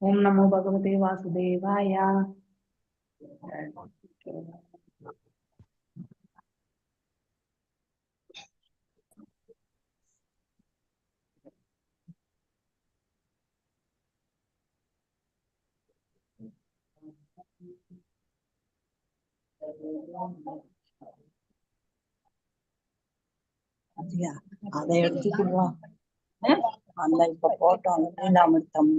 ओम नमो भगवते वासुदेवाय। அதியா அதை எடுத்துக்குவோம். அந்த இப்ப போட்டோம் நீலாமிருத்தம்.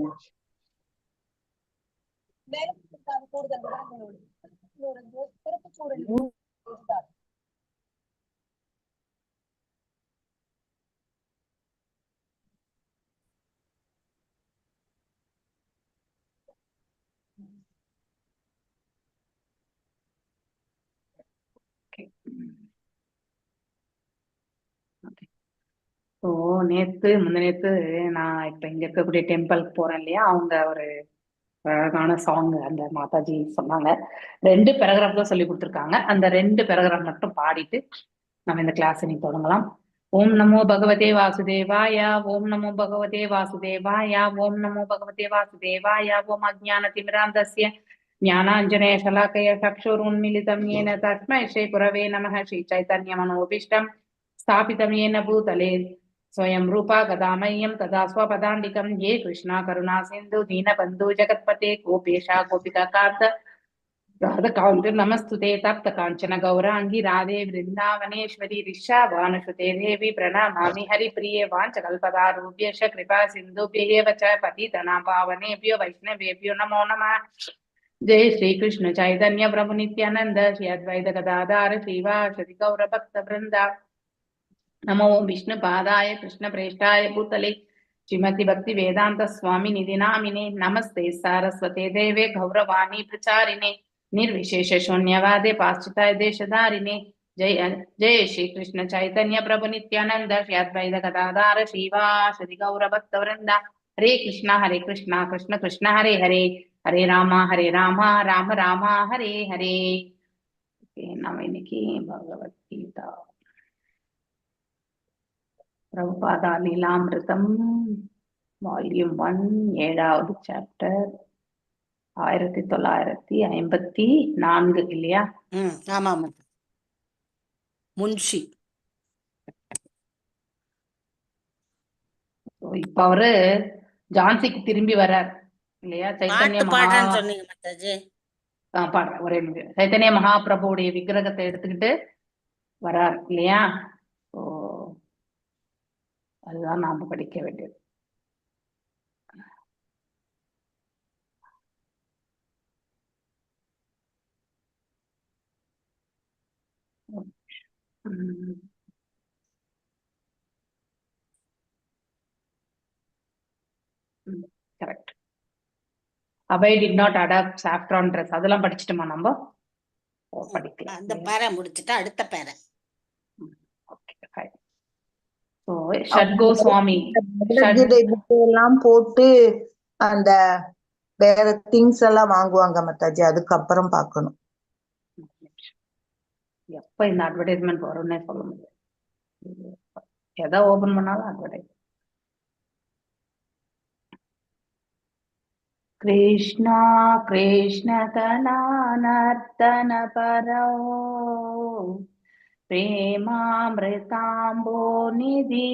ஸோ நேத்து முந்தினேத்து நான் இப்ப இங்க இருக்கக்கூடிய டெம்பிளுக்கு போறேன் இல்லையா, அவங்க ஒரு அழகான சாங் அந்த மாதாஜி சொன்னாங்க. 2 பேராகிராஃப் தான் சொல்லி கொடுத்துருக்காங்க. அந்த 2 பேராகிராஃப் மட்டும் பாடிட்டு நம்ம இந்த கிளாஸ் நீ தொடங்கலாம். ஓம் நமோ பகவதே வாசுதேவாய. ஓம் நமோ பகவதே வாசுதேவாய. ஓம் நமோ பகவதே வாசுதேவாய. ஓம் அஜ்ஞான திமிராந்தஸ்ய ஞானாஞ்சனய சலாக்கய சக்ஷுருன்மிலிதம் येन तस्मै श्री गुरवे नमः. श्री चैतन्य मनोभीष्टं स्थापितं येन भूतले स्वयं रूपा गदामह्यं तदा स्वपदान्तिकं ये कृष्णा करुणा सिन्धु दीनबन्धु जगत्पते गोपेशा गोपिकान्त राधकान्त नमस्तुते तप्त काञ्चन गौरांगी राधे वृन्दावनेश्वरी ऋषाभानुसुते देवी प्रणमामि हरिप्रिये वाञ्छकल्पतारुभ्यश्च कृपा सिन्धुभ्येव च पतितनां पावनेभ्यो वैष्णवेभ्यो नमो नमः. जय श्री कृष्ण चैतन्य प्रभु नित्यानंद श्री अद्वैत गदाधर श्रीवासदि गौर भक्त वृंदा. नमो विष्णु पादाय कृष्ण प्रेष्ठाय भूतले श्रीमती भक्ति वेदांत स्वामी निधि नामिने. नमस्ते सारस्वते देवे गौरवाणी प्रचारिणे निर्विशेष शून्यवादे पाश्चात्य देशधारिणे. जय जय श्री कृष्ण चैतन्य प्रभु नित्यानंद श्री अद्वैत गदाधर श्रीवासदि गौर भक्त वृंदा. हरे कृष्णा कृष्ण कृष्ण हरे हरे हरे रामा राम रामा हरे हरे. நம்ம இன்னைக்கு பகவத்கீதா பிரபுபாதா லீலாமிருதம் வால்யூம் 1 7வது சாப்டர் 1954 இல்லையா? ஆமா. முன்ஷி இப்ப அவரு ஜான்சிக்கு திரும்பி வர்றார் இல்லையா? சைத்தன்ய பாடுறேன் ஒரே நிமிஷம். சைத்தன்ய மகாபிரபுடைய விக்கிரகத்தை எடுத்துக்கிட்டு வரார் இல்லையா? அதுதான் நாம படிக்க வேண்டியது. கரெக்ட். அவை did not adopt saffron dress அதெல்லாம் படிச்சிட்டோமா நம்ம? படிக்கலாம். அந்த பேரை முடிச்சிட்டா அடுத்த பேரை. Okay fine. சோ ஷட்கோ சுவாமி எல்லாம் போட்டு அந்த வேற திங்ஸ் எல்லாம் வாங்குவாங்க மத்தாஜி. அதுக்கப்புறம் பார்க்கணும் எப்ப இந்த அட்வர்டைஸ்மெண்ட் வரும்னே சொல்ல முடியாது. எதை ஓபன் பண்ணாலும் அட்வர்டைஸ். कृष्णा कृष्ण कनानर्तन परौ प्रेमामृताम्बो निधि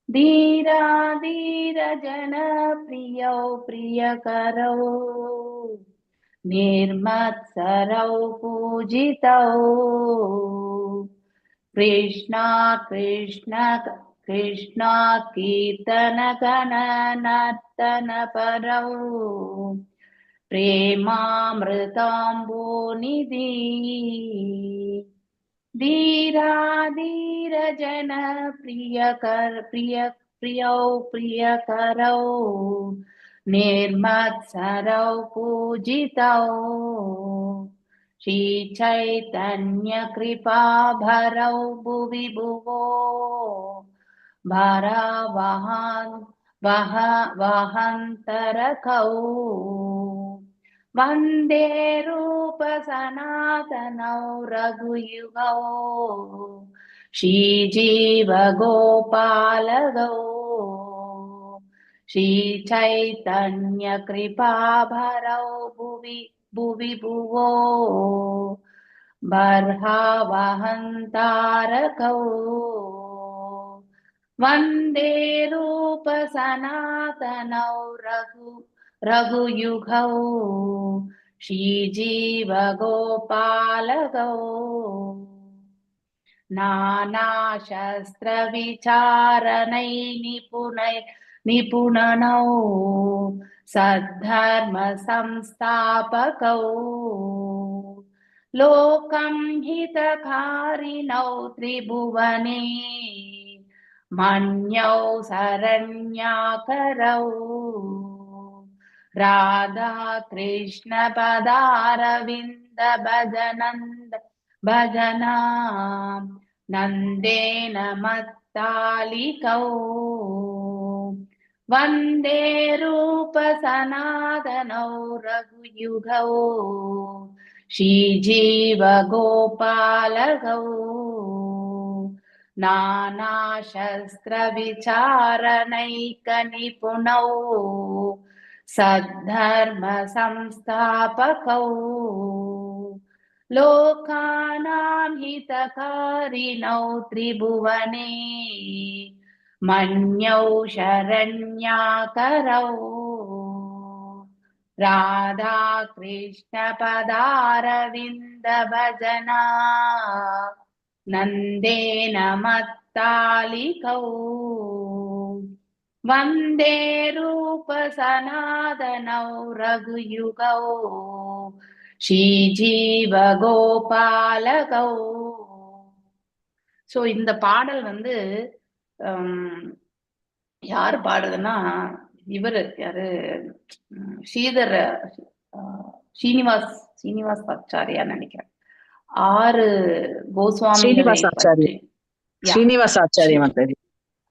धीरा धीर जन प्रियौ प्रियकरौ निर्मत्सरौ पूजितौ कृष्णा कृष्ण कृष्णा कीर्तन गण परौ प्रेमामृताम्बो निधि धीरा धीर जन प्रियौ प्रियकरौ निर्मत्सरौ पूजितौ श्री चैतन्य कृपा भरौ भुवि भुवो वहन्तरकौ वन्दे रूप सनातनौ रघुयुगौ श्रीजीव गोपालगौ श्रीचैतन्यकृपाभरौ भुवि भुवि भुवो बर्हावहन्तारकौ वन्दे रूपसनातनौ रघुयुगौ श्रीजीवगोपालगौ नानाशस्त्रविचारणै निपुणनौ सद्धर्म संस्थापकौ लोकं हितकारिणौ त्रिभुवने मन्यौ शरण्याकरौ राधा कृष्ण पदारविन्द भजना नन्देन मत्तालिकौ वन्दे रूपसनातनौ रघुयुगौ श्रीजीवगोपालगौ नानाशस्त्रविचारणैकनिपुणौ सद्धर्म संस्थापकौ लोकानां हितकारिणौ त्रिभुवने मन्यौ शरण्याकरौ राधा कृष्ण पदारविन्द भजना नन्देन मत्तालिकौ वन्दे रूपसनातनौ रघुयुगौ श्रीजीवगोपालगौ. ஸோ இந்த பாடல் வந்து யார் பாடுறதுன்னா இவரு யாரு ஸ்ரீதர் ஸ்ரீனிவாஸ் ஆச்சாரியா நினைக்கிறேன். 6 கோஸ்வாமிகளை பற்றி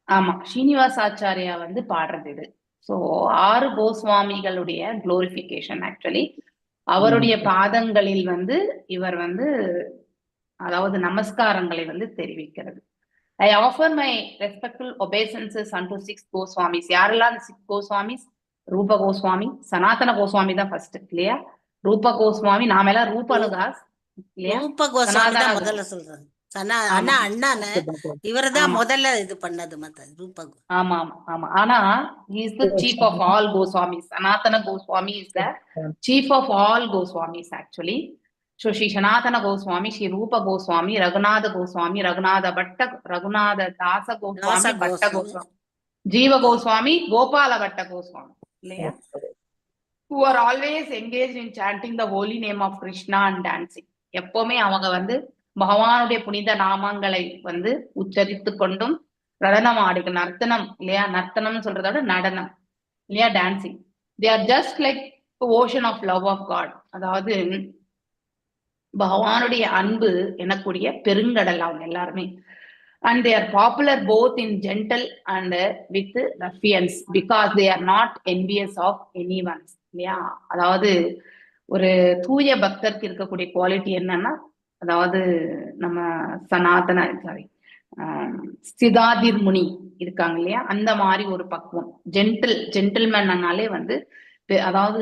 ஆமா ஸ்ரீனிவாஸ் ஆச்சாரியா வந்து பாடுறது இது. ஸோ 6 கோஸ்வாமிகளுடைய குளோரிபிகேஷன் ஆக்சுவலி அவருடைய பாதங்களில் வந்து இவர் வந்து அதாவது நமஸ்காரங்களை வந்து தெரிவிக்கிறது. I offer my respectful obeisances unto 6 Goswamis. யாரெல்லாம் 6 Goswamis? ரூப கோஸ்வாமி, சனாதன கோஸ்வாமி தான் ஃபர்ஸ்ட் இல்லையா? ரூப கோஸ்வாமி, நாம எல்லாம் ரூபனுதாஸ் இல்லையா? ரூப கோஸ்வாமி தான் முதல்ல சொல்றாங்க. இவர்தான் முதல்ல இது பண்ணது ரூப. ஆமா ஆமா ஆமா. ஆனா he is the chief of all Goswamis. Sanatana Goswami is the chief of all Goswamis actually. So Shri Sanatana Goswami, Shri Rupa Goswami, Raghunatha Goswami, Raghunatha Bhatta, Raghunatha Dasa Goswami, Bhatta Goswami, Jiva Goswami, Gopala Bhatta Goswami, who are always engaged in chanting the holy name of Krishna and dancing. எப்பவுமே அவங்க வந்து பகவானுடைய புனித நாமங்களை வந்து உச்சரித்து கொண்டும் நடனம் ஆடுக நர்த்தனம் இல்லையா? நர்த்தனம் சொல்றத விட நடனம் இல்லையா? Dancing. They are just like the ocean of love of God. அதாவது பகவானுடைய அன்பு எனக்கூடிய பெருங்கடல் அவங்க எல்லாருமே. And they are popular both in gentle and with ruffians because they are not envious of anyone. இல்லையா? அதாவது ஒரு தூய பக்தருக்கு இருக்கக்கூடிய குவாலிட்டி என்னன்னா, அதாவது நம்ம சனாதன சிதாதிர் முனி இருக்காங்க இல்லையா? அந்த மாதிரி ஒரு பக்குவம். ஜென்டில்மேன்னாலே வந்து அதாவது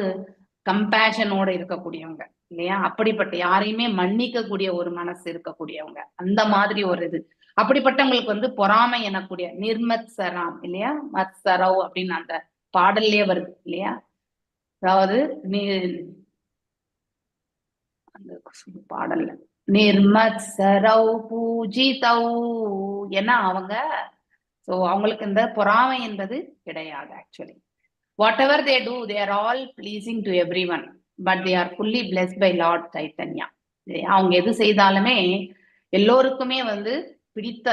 கம்பேஷனோட இருக்கக்கூடியவங்க இல்லையா? அப்படிப்பட்ட யாரையுமே மன்னிக்க கூடிய ஒரு மனசு இருக்கக்கூடியவங்க, அந்த மாதிரி ஒரு இது. அப்படிப்பட்டவங்களுக்கு வந்து பொறாமை எனக்கூடிய நிர்மத்சராம் இல்லையா? மத்சரவ் அப்படின்னு அந்த பாடல்லே வருது இல்லையா? அதாவது அந்த பாடல்ல நிர்மத்சரவ் பூஜிதௌ ஏன்னா அவங்க சோ அவங்களுக்கு இந்த பொறாமை என்பது கிடையாது. Actually whatever they do, they are all pleasing to everyone, but they are fully blessed by Lord Chaitanya. அவங்க எது செய்தாலுமே எல்லோருக்குமே வந்து பிடித்த,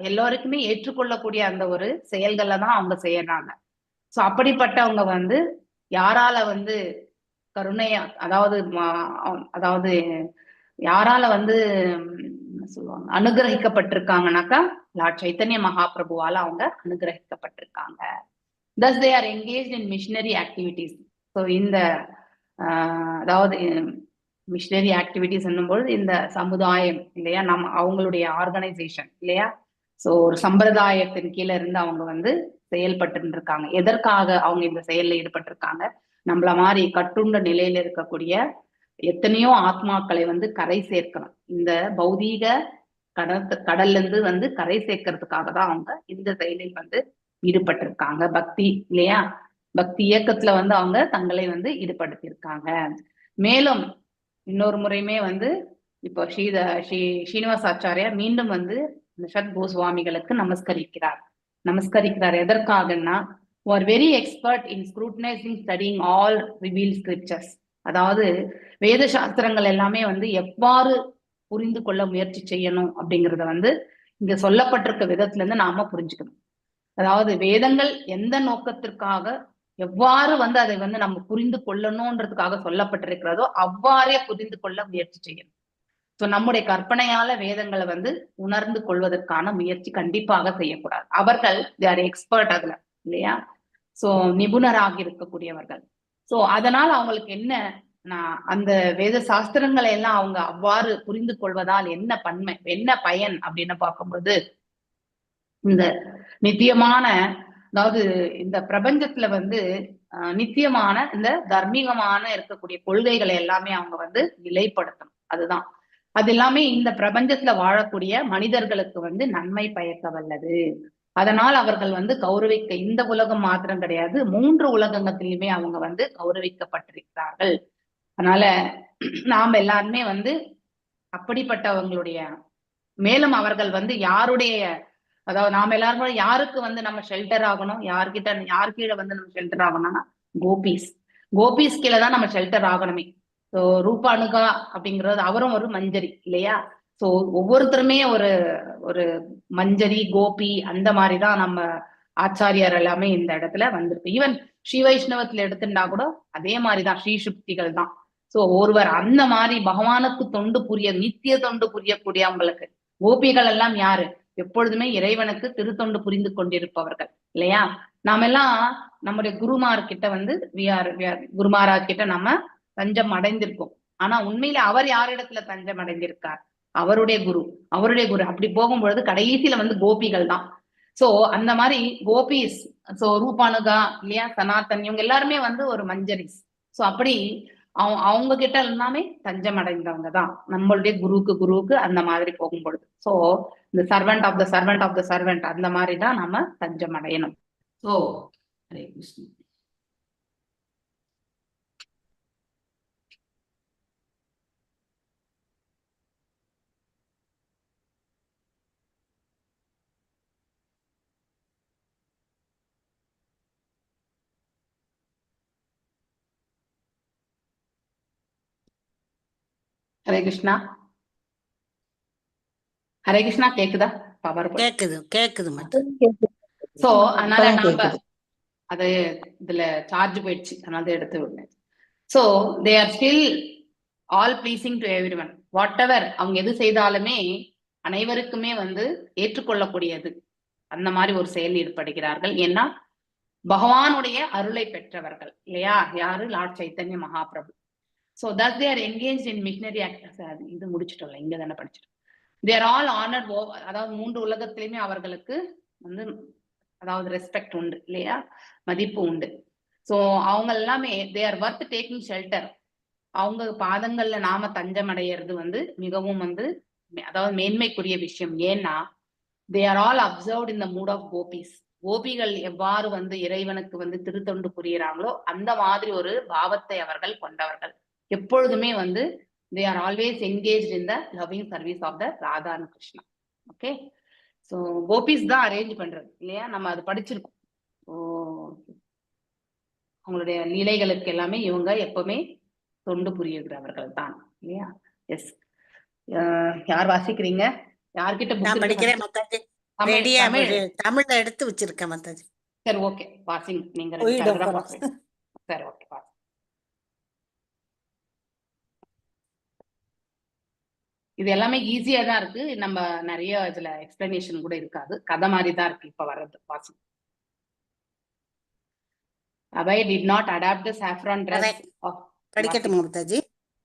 எல்லோருக்குமே ஏற்றுக்கொள்ளக்கூடிய அந்த ஒரு செயல்களை தான் அவங்க செய்யறாங்க. சோ அப்படிப்பட்டவங்க வந்து யாரால வந்து கருணையா அதாவது யாரால வந்து சொல்லுவாங்க அனுகிரகிக்கப்பட்டிருக்காங்கனாக்கா லார்ட் சைத்தன்ய மகாபிரபுவால அவங்க அனுகிரகிக்கப்பட்டிருக்காங்க. Thus they are engaged in missionary activities. So இந்த அதாவது மிஷனரி ஆக்டிவிட்டிஸ் என்னும்போது இந்த சமுதாயம் இல்லையா, நம்ம அவங்களுடைய ஆர்கனைசேஷன் இல்லையா, ஸோ ஒரு சம்பிரதாயத்தின் கீழே இருந்து அவங்க வந்து செயல்பட்டு இருக்காங்க. எதற்காக அவங்க இந்த செயல்ல ஈடுபட்டிருக்காங்க? நம்மள மாதிரி கட்டுண்ட நிலையில இருக்கக்கூடிய எத்தனையோ ஆத்மாக்களை வந்து கரை சேர்க்கணும். இந்த பௌதீக கடல்ல இருந்து வந்து கரை சேர்க்கறதுக்காக தான் அவங்க இந்த செயலில் வந்து ஈடுபட்டிருக்காங்க. பக்தி இல்லையா, பக்தி இயக்கத்துல வந்து அவங்க தங்களை வந்து ஈடுபடுத்தியிருக்காங்க. மேலும் இன்னொரு முறையுமே வந்து இப்போ ஸ்ரீனிவாசாச்சாரியா மீண்டும் வந்து நிஷத் கோஸ்வாமிகளுக்கு நமஸ்கரிக்கிறார். எதற்காகன்னா, are very expert in scrutinising studying all revealed scriptures. அதாவது வேத சாஸ்திரங்கள் எல்லாமே வந்து எவ்வாறு புரிந்து கொள்ள முயற்சி செய்யணும் அப்படிங்கறத வந்து இங்க சொல்லப்பட்டிருக்க விதத்துல இருந்து நாம புரிஞ்சுக்கணும். அதாவது வேதங்கள் எந்த நோக்கத்திற்காக எவ்வாறு வந்து அதை வந்து நம்ம புரிந்து கொள்ளணும்ன்றதுக்காக சொல்லப்பட்டிருக்கிறதோ அவ்வாறே புரிந்து கொள்ள முயற்சி செய்யணும். சோ நம்முடைய கற்பனையால வேதங்களை வந்து உணர்ந்து கொள்வதற்கான முயற்சி கண்டிப்பாக செய்யக்கூடாது. அவர்கள் எக்ஸ்பர்ட் அதுல இல்லையா, சோ நிபுணராக இருக்கக்கூடியவர்கள். சோ அதனால அவங்களுக்கு என்ன, அந்த வேத சாஸ்திரங்களை எல்லாம் அவங்க அவ்வாறு புரிந்து கொள்வதால் என்ன பயன் அப்படின்னு பார்க்கும்போது, இந்த நித்தியமான, அதாவது இந்த பிரபஞ்சத்துல வந்து நித்தியமான இந்த தர்மீகமான இருக்கக்கூடிய கொள்கைகளை எல்லாமே அவங்க வந்து நிலைப்படுத்தணும். அதுதான் அது எல்லாமே இந்த பிரபஞ்சத்துல வாழக்கூடிய மனிதர்களுக்கு வந்து நன்மை பயக்க வல்லது. அதனால் அவர்கள் வந்து கௌரவிக்க, இந்த உலகம் மாத்திரம் கிடையாது, 3 உலகத்திலுமே அவங்க வந்து கௌரவிக்கப்பட்டிருக்கிறார்கள். அதனால நாம் எல்லாருமே வந்து அப்படிப்பட்டவங்களுடைய, மேலும் அவர்கள் வந்து யாருடைய, அதாவது நாம எல்லாரும் யாருக்கு வந்து நம்ம ஷெல்டர் ஆகணும், யார் கீழே வந்து நம்ம ஷெல்டர் ஆகணும்னா கோபிஸ் கீழே தான் நம்ம ஷெல்டர் ஆகணுமே. ஸோ ரூபானுகா அப்படிங்கிறது அவரும் ஒரு மஞ்சரி இல்லையா. ஸோ ஒவ்வொருத்தருமே ஒரு ஒரு மஞ்சரி கோபி அந்த மாதிரிதான் நம்ம ஆச்சாரியார் எல்லாமே இந்த இடத்துல வந்திருக்கு. ஈவன் ஸ்ரீ வைஷ்ணவத்துல எடுத்துட்டா கூட அதே மாதிரிதான் ஸ்ரீ சுக்திகள் தான். சோ ஒருவர் அந்த மாதிரி பகவானுக்கு நித்திய தொண்டு புரியக்கூடியவங்களுக்கு, கோபிகள் எல்லாம் யாரு, எப்பொழுதுமே இறைவனுக்கு திருத்தொண்டு புரிந்து கொண்டிருப்பவர்கள் இல்லையா. நாம எல்லாம் நம்முடைய குருமார்கிட்ட வந்து குருமாராகிட்ட நம்ம தஞ்சம் அடைந்திருக்கோம். ஆனா உண்மையில அவர் யாரிடத்துல தஞ்சம் அடைந்திருக்கார்? அவருடைய குரு அப்படி போகும்பொழுது கடைசியில வந்து கோபிகள் தான். சோ அந்த மாதிரி கோபிஸ், சோ ரூபானுகா இல்லையா, சனாத்தன், இவங்க எல்லாருமே வந்து ஒரு மஞ்சரிஸ். சோ அப்படி அவங்க கிட்ட எல்லாமே தஞ்சம் அடைந்தவங்க தான் நம்மளுடைய குருவுக்கு அந்த மாதிரி போகும்பொழுது. சோ இந்த சர்வெண்ட் ஆஃப் த சர்வெண்ட் அந்த மாதிரி தான் நம்ம தஞ்சம் அடையணும். சோ ஹரே கிருஷ்ணா. ஹரே கிருஷ்ணா. ஹரே கிருஷ்ணா கேக்குதா? பவர் கேக்குது சோ அதனால நாம அது இதுல சார்ஜ் போயிடுச்சு, அதனால எடுத்து விடுங்க. So they are still all pleasing to everyone. Whatever அவங்க எது செய்தாலுமே அனைவருக்குமே வந்து ஏற்றுக்கொள்ளக்கூடியது, அந்த மாதிரி ஒரு செயல் ஈடுபடுகிறார்கள். ஏன்னா பகவானுடைய அருளை பெற்றவர்கள் இல்லையா, யாரு, Lord Chaitanya Mahaprabhu. So thus they are engaged in missionary activities. இது முடிச்சிட்டோம்ல, இங்க தானே படிச்சிட்டோம். They are all honored. அதாவது 3 உலகத்திலுமே அவர்களுக்கு வந்து அதாவது ரெஸ்பெக்ட் உண்டு இல்லையா, மதிப்பு உண்டு. சோ அவங்க எல்லாமே they are worth taking shelter. அவங்க பாதங்கள்ல நாம தஞ்சம் அடையிறது வந்து மிகவும் வந்து அதாவது மேன்மைக்குரிய விஷயம். ஏன்னா they are all observed in the mood of gopis. கோபிகள் எவ்வாறு வந்து இறைவனுக்கு வந்து திருத்தொண்டு புரிகிறாங்களோ அந்த மாதிரி ஒரு பாவத்தை அவர்கள் கொண்டவர்கள். எப்பொழுதுமே வந்து they are always engaged in the loving service of the Radha and Krishna. Okay, so Gopi's தான் அரேஞ்ச் பண்றது இல்லையா, நம்ம அது படிச்சிருக்கோம். அவங்களுடைய லீலைகளுக்கு எல்லாமே இவங்க எப்பவுமே தொண்டு புரியுகிறவர்கள் தான் இல்லையா. எஸ், யார் வாசிக்கிறீங்க? யார்கிட்ட புக் படிக்கிறேன் மத்தாஜி. தமிழ்ல எடுத்து வச்சிருக்கேன் மத்தாஜி. சரி ஓகே, வாசிங் நீங்க. சரி ஓகே, வாசி. இது எல்லாமே ஈஸியா தான் இருக்கு, நம்ம நிறைய இதுல எக்ஸ்பிளனேஷன் கூட இருக்காது, கதை மாதிரி தான் இருக்கு இப்ப வர்றது. வாசி. Abhay did not adapt the saffron dress of. படிக்கட்டுமா மத்தாஜி?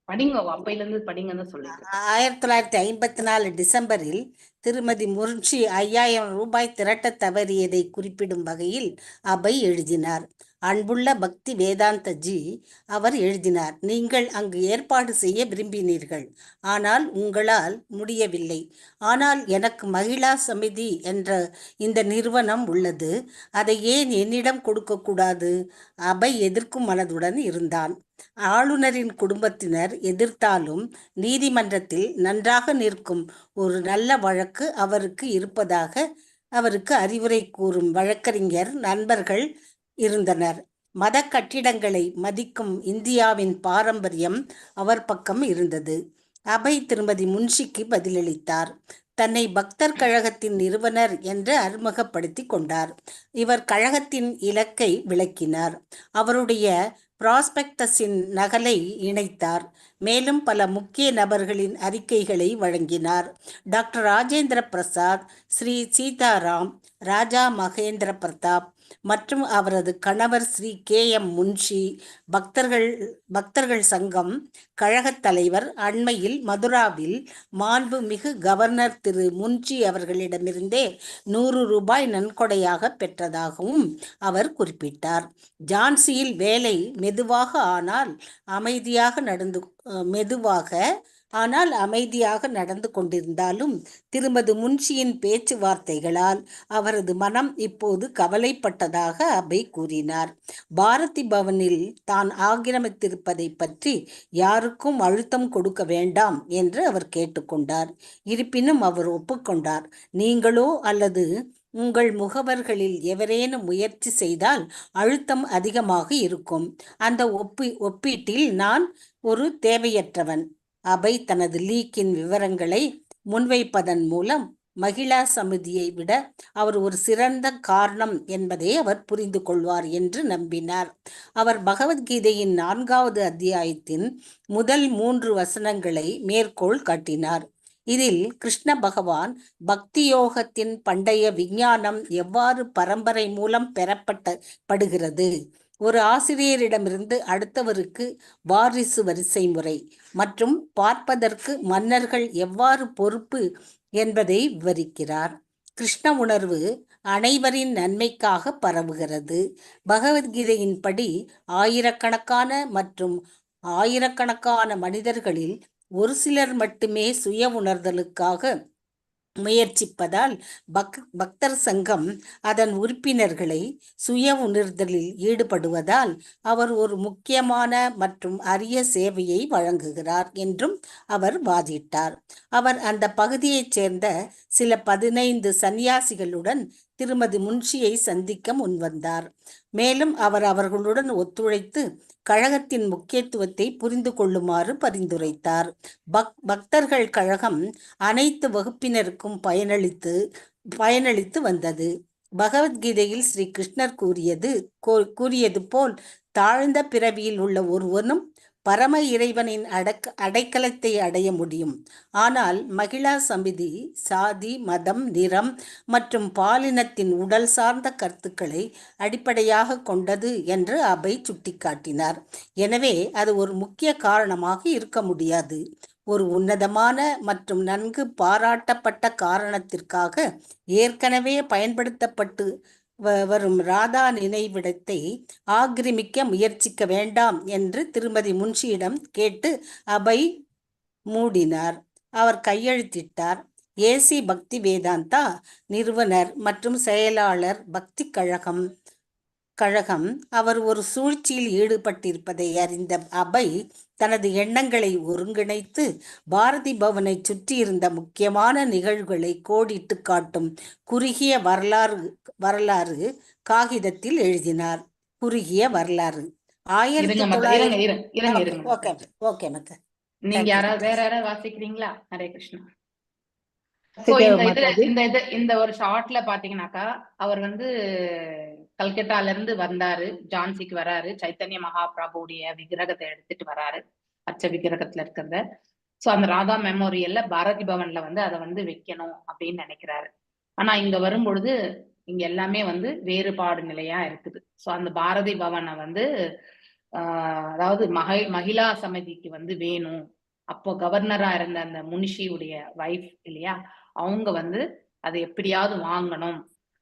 படிங்க, அப்பையில இருந்து படிங்கன்னு சொல்லிட்டு 1954 டிசம்பரில் திருமதி முன்ஷி 5000 ரூபாய் திரட்டத் தவறியதை குறிப்பிடும் வகையில் அபை எழுதினார். அன்புள்ள பக்தி வேதாந்த ஜி, அவர் எழுதினார், நீங்கள் அங்கு ஏற்பாடு செய்ய விரும்பினீர்கள், ஆனால் உங்களால் முடியவில்லை. ஆனால் எனக்கு மகிழா சமிதி என்ற இந்த நிறுவனம் உள்ளது, அதை ஏன் என்னிடம் கொடுக்கக்கூடாது? அபை எதிர்க்கும் மனதுடன் இருந்தான். ஆளுநரின் குடும்பத்தினர் எதிர்த்தாலும் நீதிமன்றத்தில் நன்றாக நிற்கும் ஒரு நல்ல வழக்கு அவருக்கு இருப்பதாக அவருக்கு அறிவுரை கூறும் வழக்கறிஞர் நண்பர்கள் இருந்தனர். மத கட்டிடங்களை மதிக்கும் இந்தியாவின் பாரம்பரியம் அவர் பக்கம் இருந்தது. அபை திருமதி முன்ஷிக்கு பதிலளித்தார். தன்னை பக்தர் கழகத்தின் நிறுவனர் என்று அறிமுகப்படுத்தி கொண்டார். இவர் கழகத்தின் இலக்கை விளக்கினார். அவருடைய பிராஸ்பெக்டஸின் நகலை இணைத்தார். மேலும் பல முக்கிய நபர்களின் அறிக்கைகளை வழங்கினார். டாக்டர் ராஜேந்திர பிரசாத், ஸ்ரீ சீதாராம், ராஜா மகேந்திர பிரதாப் மற்றும் அவரது கணவர் ஸ்ரீ KM முன்ஷி, பக்தர்கள் சங்கம் கழகத் தலைவர் அண்மையில் மதுராவில் மாண்புமிகு கவர்னர் திரு முன்ஷி அவர்களிடமிருந்தே 100 ரூபாய் நன்கொடையாக பெற்றதாகவும் அவர் குறிப்பிட்டார். ஜான்சியில் வேலை மெதுவாக அமைதியாக நடந்து கொண்டிருந்தாலும் திருமதி முன்ஷியின் பேச்சுவார்த்தைகளால் அவரது மனம் இப்போது கவலைப்பட்டதாக அபை கூறினார். பாரதி பவனில் தான் ஆக்கிரமித்திருப்பதை பற்றி யாருக்கும் அழுத்தம் கொடுக்க வேண்டாம் என்று அவர் கேட்டுக்கொண்டார். இருப்பினும் அவர் ஒப்புக்கொண்டார். நீங்களோ அல்லது உங்கள் முகவர்களில் எவரேனும் முயற்சி செய்தால் அழுத்தம் அதிகமாக இருக்கும். அந்த ஒப்பீட்டில் நான் ஒரு தேவையற்றவன். அபை தனது லீக்கின் விவரங்களை முன்வைப்பதன் மூலம் மகிழா சமிதியை விட அவர் ஒரு சிறந்த காரணம் என்பதை அவர் புரிந்து கொள்வார் என்று நம்பினார். அவர் பகவத்கீதையின் 4வது அத்தியாயத்தின் முதல் 3 வசனங்களை மேற்கோள் காட்டினார். இதில் கிருஷ்ண பகவான் பக்தி யோகத்தின் பண்டைய விஞ்ஞானம் எவ்வாறு பரம்பரை மூலம் பெறப்படுகிறது, ஒரு ஆசிரியரிடமிருந்து அடுத்தவருக்கு வாரிசு வரிசை முறை மற்றும் பார்ப்பதற்கு மன்னர்கள் எவ்வாறு பொறுப்பு என்பதை விவரிக்கிறார். கிருஷ்ண உணர்வு அனைவரின் நன்மைக்காக பரவுகிறது. பகவத்கீதையின்படி ஆயிரக்கணக்கான மனிதர்களில் ஒரு சிலர் மட்டுமே சுய உணர்தலுக்காக முயற்சிப்பதால் பக்தர் சங்கம் அதன் உறுப்பினர்களை சுய உணர்தலில் ஈடுபடுவதால் அவர் ஒரு முக்கியமான மற்றும் அரிய சேவையை வழங்குகிறார் என்றும் அவர் வாதிட்டார். அவர் அந்த பகுதியைச் சேர்ந்த சில 15 சன்னியாசிகளுடன் திருமதி முன்ஷியை சந்திக்க முன்வந்தார். மேலும் அவர் அவர்களுடன் ஒத்துழைத்து கழகத்தின் முக்கியத்துவத்தை புரிந்து கொள்ளுமாறு பரிந்துரைத்தார். பக்தர்கள் கழகம் அனைத்து வகுப்பினருக்கும் பயனளித்து வந்தது. பகவத்கீதையில் ஸ்ரீ கிருஷ்ணர் கூறியது போல் தாழ்ந்த பிறவியில் உள்ள ஒருவனும் பரம இறைவனின் அடைக்கலத்தை அடைய முடியும். ஆனால் மகிழா சமிதி சாதி, மதம், நிறம் மற்றும் பாலினத்தின் உடல் சார்ந்த கருத்துக்களை அடிப்படையாக கொண்டது என்று அபை சுட்டிக்காட்டினார். எனவே அது ஒரு முக்கிய காரணமாக இருக்க முடியாது. ஒரு உன்னதமான மற்றும் நன்கு பாராட்டப்பட்ட காரணத்திற்காக ஏற்கனவே பயன்படுத்தப்பட்டு வரும் ராதா நினைவிடத்தை ஆக்கிரமிக்க முயற்சிக்க வேண்டாம் என்று திருமதி முன்ஷியிடம் கேட்டு அபை மூடினார். அவர் கையெழுத்திட்டார். AC பக்தி வேதாந்தா நிறுவனர் மற்றும் செயலாளர் பக்தி கழகம் அவர் ஒரு சூழ்ச்சியில் ஈடுபட்டிருப்பதை அறிந்த அபை தனது எண்ணங்களை ஒருங்கிணைத்து பாரதி பவனை சுற்றியிருந்த முக்கியமான நிகழ்வுகளை கோடிட்டு காட்டும் குறுகிய வரலாறு காகிதத்தில் எழுதினார். குறுகிய வரலாறு நீங்க யாராவது வேற யாராவது வாசிக்கிறீங்களா? ஹரே கிருஷ்ணா. இந்த ஒரு ஷார்ட்ல பாத்தீங்கன்னாக்கா அவர் கல்கட்டால இருந்து வந்தாரு, ஜான்சிக்கு வராரு, சைத்தன்ய மகாபிரபுடைய விக்கிரகத்தை எடுத்துட்டு வராரு, அச்ச விக்கிரகத்துல இருக்கிறத. சோ அந்த ராதா மெமோரியல்ல பாரதி பவன்ல அதை வைக்கணும் அப்படின்னு நினைக்கிறாரு. ஆனா இங்க வரும்பொழுது இங்க எல்லாமே வேறுபாடு நிலையா இருக்குது. சோ அந்த பாரதி பவனை அதாவது மகிழா சமிதிக்கு வந்து வேணும். அப்போ கவர்னரா இருந்த அந்த முன்ஷியுடைய வைஃப் இல்லையா, அவங்க வந்து அதை எப்படியாவது வாங்கணும்.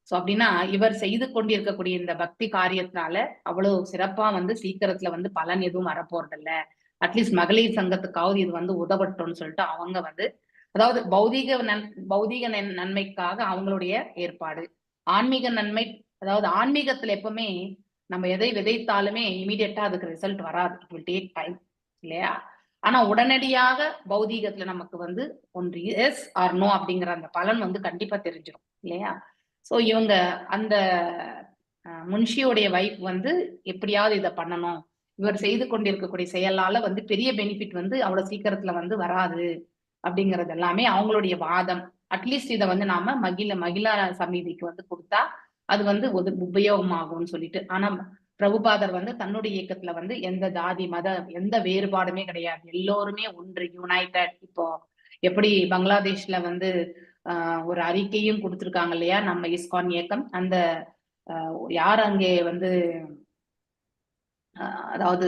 சோ அப்படின்னா இவர் செய்து கொண்டிருக்கக்கூடிய இந்த பக்தி காரியத்தினால அவ்வளவு சிறப்பா வந்து சீக்கிரத்துல வந்து பலன் எதுவும் வரப்போறது இல்ல. அட்லீஸ்ட் மகளிர் சங்கத்துக்காவது இது வந்து உதவட்டும்னு சொல்லிட்டு அவங்க வந்து, அதாவது பௌதீக நன்மைக்காக அவங்களுடைய ஏற்பாடு. ஆன்மீக நன்மை, அதாவது ஆன்மீகத்துல எப்பவுமே நம்ம எதை விதைத்தாலுமே இமீடியட்டா அதுக்கு ரிசல்ட் வராது. இட் வில் டேக் டைம் இல்லையா? ஆனா உடனடியாக பௌதீகத்துல நமக்கு வந்து ஒன்று எஸ் ஆர் நோ அப்படிங்கிற அந்த பலன் வந்து கண்டிப்பா தெரிஞ்சிடும் இல்லையா? சோ இவங்க அந்த முன்ஷியோடைய வைஃப் வந்து எப்படியாவது இதை பண்ணணும், இவர் செய்து கொண்டிருக்கக்கூடிய செயலால வந்து பெரிய பெனிஃபிட் வந்து அவ்வளவு சீக்கிரத்துல வந்து வராது அப்படிங்கறது எல்லாமே அவங்களுடைய வாதம். அட்லீஸ்ட் இதை வந்து நாம மகிழா சமிதிக்கு வந்து கொடுத்தா அது வந்து உபயோகமாகும்னு சொல்லிட்டு. ஆனா பிரபுபாதர் வந்து தன்னுடைய இயக்கத்துல வந்து எந்த ஜாதி மத எந்த வேறுபாடுமே கிடையாது, எல்லோருமே ஒன்று யுனைடெட். இப்போ எப்படி பங்களாதேஷ்ல வந்து ஒரு அறிக்கையும் கொடுத்திருக்காங்க இல்லையா நம்ம இஸ்கான் இயக்கம், அந்த யார் அங்கே வந்து அதாவது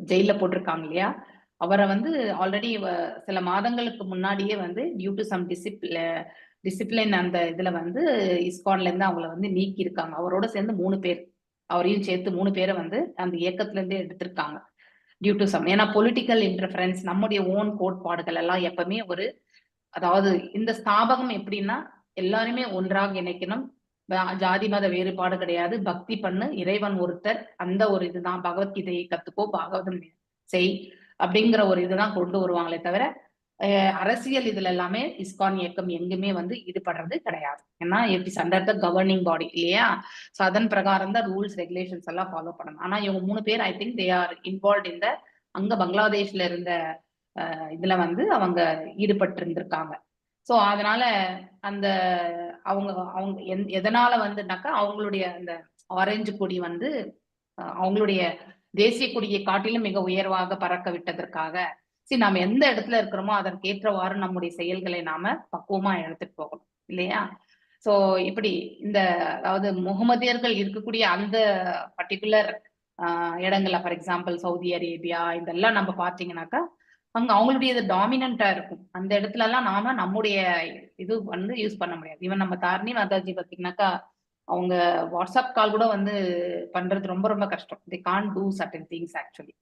ஜெயில போட்டிருக்காங்க இல்லையா, அவரை வந்து ஆல்ரெடி சில மாதங்களுக்கு முன்னாடியே வந்து டியூ டு சம் டிசிப்ளின் அந்த இதுல வந்து இஸ்கான்ல இருந்து அவங்கள வந்து நீக்கி இருக்காங்க. அவரோட சேர்ந்து 3 பேர், அவரையும் சேர்த்து 3 பேரை வந்து அந்த இயக்கத்துல இருந்தே எடுத்திருக்காங்க டியூ டு சம். ஏன்னா பொலிட்டிக்கல் இன்டர்ஃபரன்ஸ், நம்முடைய ஓன் கோட்பாடுகள் எல்லாம் எப்பவுமே ஒரு, அதாவது இந்த ஸ்தாபகம் எப்படின்னா எல்லாருமே ஒன்றாக இணைக்கணும், ஜாதி மத வேறுபாடு கிடையாது, பக்தி பண்ணு, இறைவன் ஒருத்தர், அந்த ஒரு இதுதான், பகவத்கீதையை கத்துக்கோ, பாகவதம் செய் அப்படிங்கிற ஒரு இதுதான் கொண்டு வருவாங்களே தவிர அரசியல் இதுல எல்லாமே இஸ்கான் இயக்கம் எங்குமே வந்து ஈடுபடுறது கிடையாது. ஏன்னா it is under the governing பாடி இல்லையா? சோ அதன் பிரகாரம் தான் ரூல்ஸ் ரெகுலேஷன்ஸ் எல்லாம் ஃபாலோ பண்ணணும். ஆனா இவங்க 3 பேர் I think they are involve இந்த அங்க பங்களாதேஷ்ல இருந்த இதுல வந்து அவங்க ஈடுபட்டு இருந்திருக்காங்க. சோ அதனால அந்த அவங்க அவங்க எதனால வந்துனாக்கா அவங்களுடைய அந்த ஆரஞ்சு கொடி வந்து அவங்களுடைய தேசிய கொடியை காட்டிலும் மிக உயர்வாக பறக்க விட்டதற்காக, சரி நாம எந்த இடத்துல இருக்கிறோமோ அதற்கேற்றவாறு நம்முடைய செயல்களை நாம பக்குவமா எடுத்துட்டு போகணும் இல்லையா? சோ இப்படி இந்த, அதாவது முகமதியர்கள் இருக்கக்கூடிய அந்த பர்டிகுலர் இடங்கள்ல, ஃபார் எக்ஸாம்பிள் சவுதி அரேபியா இதெல்லாம் நம்ம பாத்தீங்கன்னாக்கா அங்க அவங்களுடைய இது டாமினண்டா இருக்கும். அந்த இடத்துல எல்லாம் நாம நம்முடைய இது வந்து யூஸ் பண்ண முடியாது. ஈவன் நம்ம தாரணி மாதாஜி பாத்தீங்கன்னாக்கா அவங்க வாட்ஸ்அப் கால் கூட வந்து பண்றது ரொம்ப ரொம்ப கஷ்டம். They can't do certain things actually.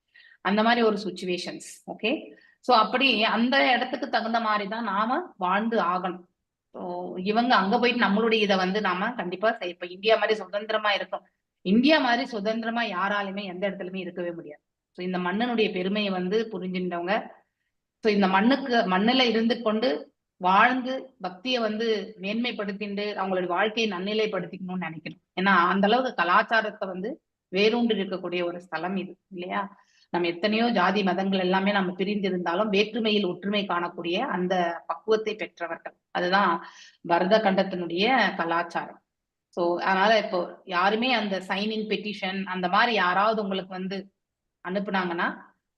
அந்த மாதிரி ஒரு சுச்சுவேஷன்ஸ். ஓகே, சோ அப்படி அந்த இடத்துக்கு தகுந்த மாதிரி தான் நாம வாழ்ந்து ஆகணும். ஸோ இவங்க அங்க போயிட்டு நம்மளுடைய இதை வந்து நாம கண்டிப்பா இப்ப இந்தியா மாதிரி சுதந்திரமா இருக்கும், இந்தியா மாதிரி சுதந்திரமா யாராலுமே எந்த இடத்துலயுமே இருக்கவே முடியாது. ஸோ இந்த மண்ணினுடைய பெருமையை வந்து புரிஞ்சுட்டவங்க, ஸோ இந்த மண்ணுல இருந்து கொண்டு வாழ்ந்து பக்தியை வந்து மேன்மைப்படுத்திட்டு அவங்களுடைய வாழ்க்கையை நன்னிலைப்படுத்திக்கணும்னு நினைக்கணும். ஏன்னா அந்த அளவுக்கு கலாச்சாரத்தை வந்து வேரூண்டு இருக்கக்கூடிய ஒரு ஸ்தலம் இது இல்லையா? நம்ம எத்தனையோ ஜாதி மதங்கள் எல்லாமே நம்ம பிரிந்திருந்தாலும் வேற்றுமையில் ஒற்றுமை காணக்கூடிய அந்த பக்குவத்தை பெற்றவர்கள். அதுதான் பரத கண்டத்தினுடைய கலாச்சாரம். சோ அதனால இப்போ யாருமே அந்த சைனிங் பெட்டிஷன் அந்த மாதிரி யாராவது உங்களுக்கு வந்து அனுப்புனாங்கன்னா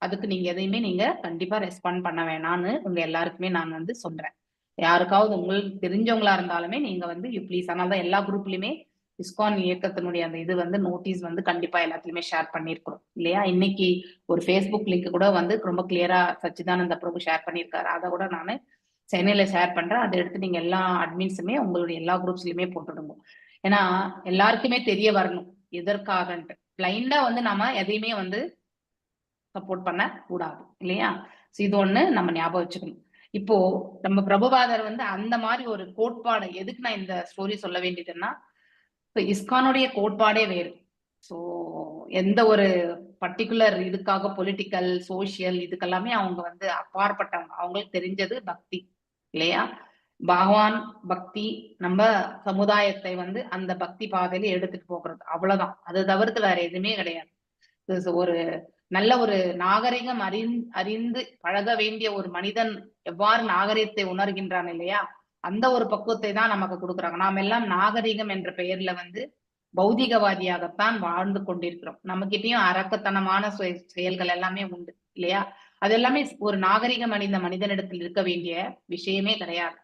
அதுக்கு நீங்க எதையுமே நீங்க கண்டிப்பா ரெஸ்பாண்ட் பண்ண வேணாம்னு உங்க எல்லாருக்குமே நான் வந்து சொல்றேன். யாருக்காவது உங்களுக்கு தெரிஞ்சவங்களா இருந்தாலுமே நீங்க வந்து யூ ப்ளீஸ். அதனாலதான் எல்லா குரூப்லயுமே இஸ்கான் இயக்கத்தினுடைய அந்த இது வந்து நோட்டீஸ் வந்து கண்டிப்பா எல்லாத்துலயுமே ஷேர் பண்ணிருக்கிறோம் இல்லையா? இன்னைக்கு ஒரு ஃபேஸ்புக் லிங்க் கூட வந்து ரொம்ப கிளியரா சச்சிதானந்த பிரபு ஷேர் பண்ணியிருக்காரு. அதை கூட நான் சென்னையில ஷேர் பண்றேன். அதை எடுத்து நீங்க எல்லா அட்மின்ஸுமே உங்களுடைய எல்லா குரூப்ஸ்லயுமே போட்டுடுங்க. ஏன்னா எல்லாருக்குமே தெரிய வரணும் எதற்காகன்ட்டு. பிளைண்டா வந்து நாம எதையுமே வந்து சப்போர்ட் பண்ண கூடாது இல்லையா? இது ஒண்ணு நம்ம ஞாபகம் வச்சுக்கணும். இப்போ நம்ம பிரபுபாதர் வந்து அந்த மாதிரி ஒரு கோட்பாடு, எதுக்கு நான் இந்த ஸ்டோரி சொல்ல வேண்டியதுன்னா, இப்போ இஸ்கானுடைய கோட்பாடே வேறு. சோ எந்த ஒரு பர்டிகுலர் இதுக்காக பொலிட்டிக்கல் சோசியல் இதுக்கெல்லாமே அவங்க வந்து அப்பாற்பட்டவங்க. அவங்களுக்கு தெரிஞ்சது பக்தி இல்லையா? பகவான் பக்தி, நம்ம சமுதாயத்தை வந்து அந்த பக்தி பாதையில எடுத்துட்டு போகிறது, அவ்வளவுதான். அது தவிர்த்து வேற எதுவுமே கிடையாது. ஒரு நல்ல ஒரு நாகரிகம் அறிந்து பழக வேண்டிய ஒரு மனிதன் எவ்வாறு நாகரிகத்தை உணர்கின்றான் இல்லையா, அந்த ஒரு பக்குவத்தை தான் நமக்கு கொடுக்குறாங்க. நாம் எல்லாம் நாகரிகம் என்ற பெயர்ல வந்து பௌதிகவாதியாகத்தான் வாழ்ந்து கொண்டிருக்கிறோம். நம்மகிட்டயும் அரக்கத்தனமான செயல்கள் எல்லாமே உண்டு இல்லையா? அது எல்லாமே ஒரு நாகரிகம் அறிந்த மனிதனிடத்தில் இருக்க வேண்டிய விஷயமே கிடையாது.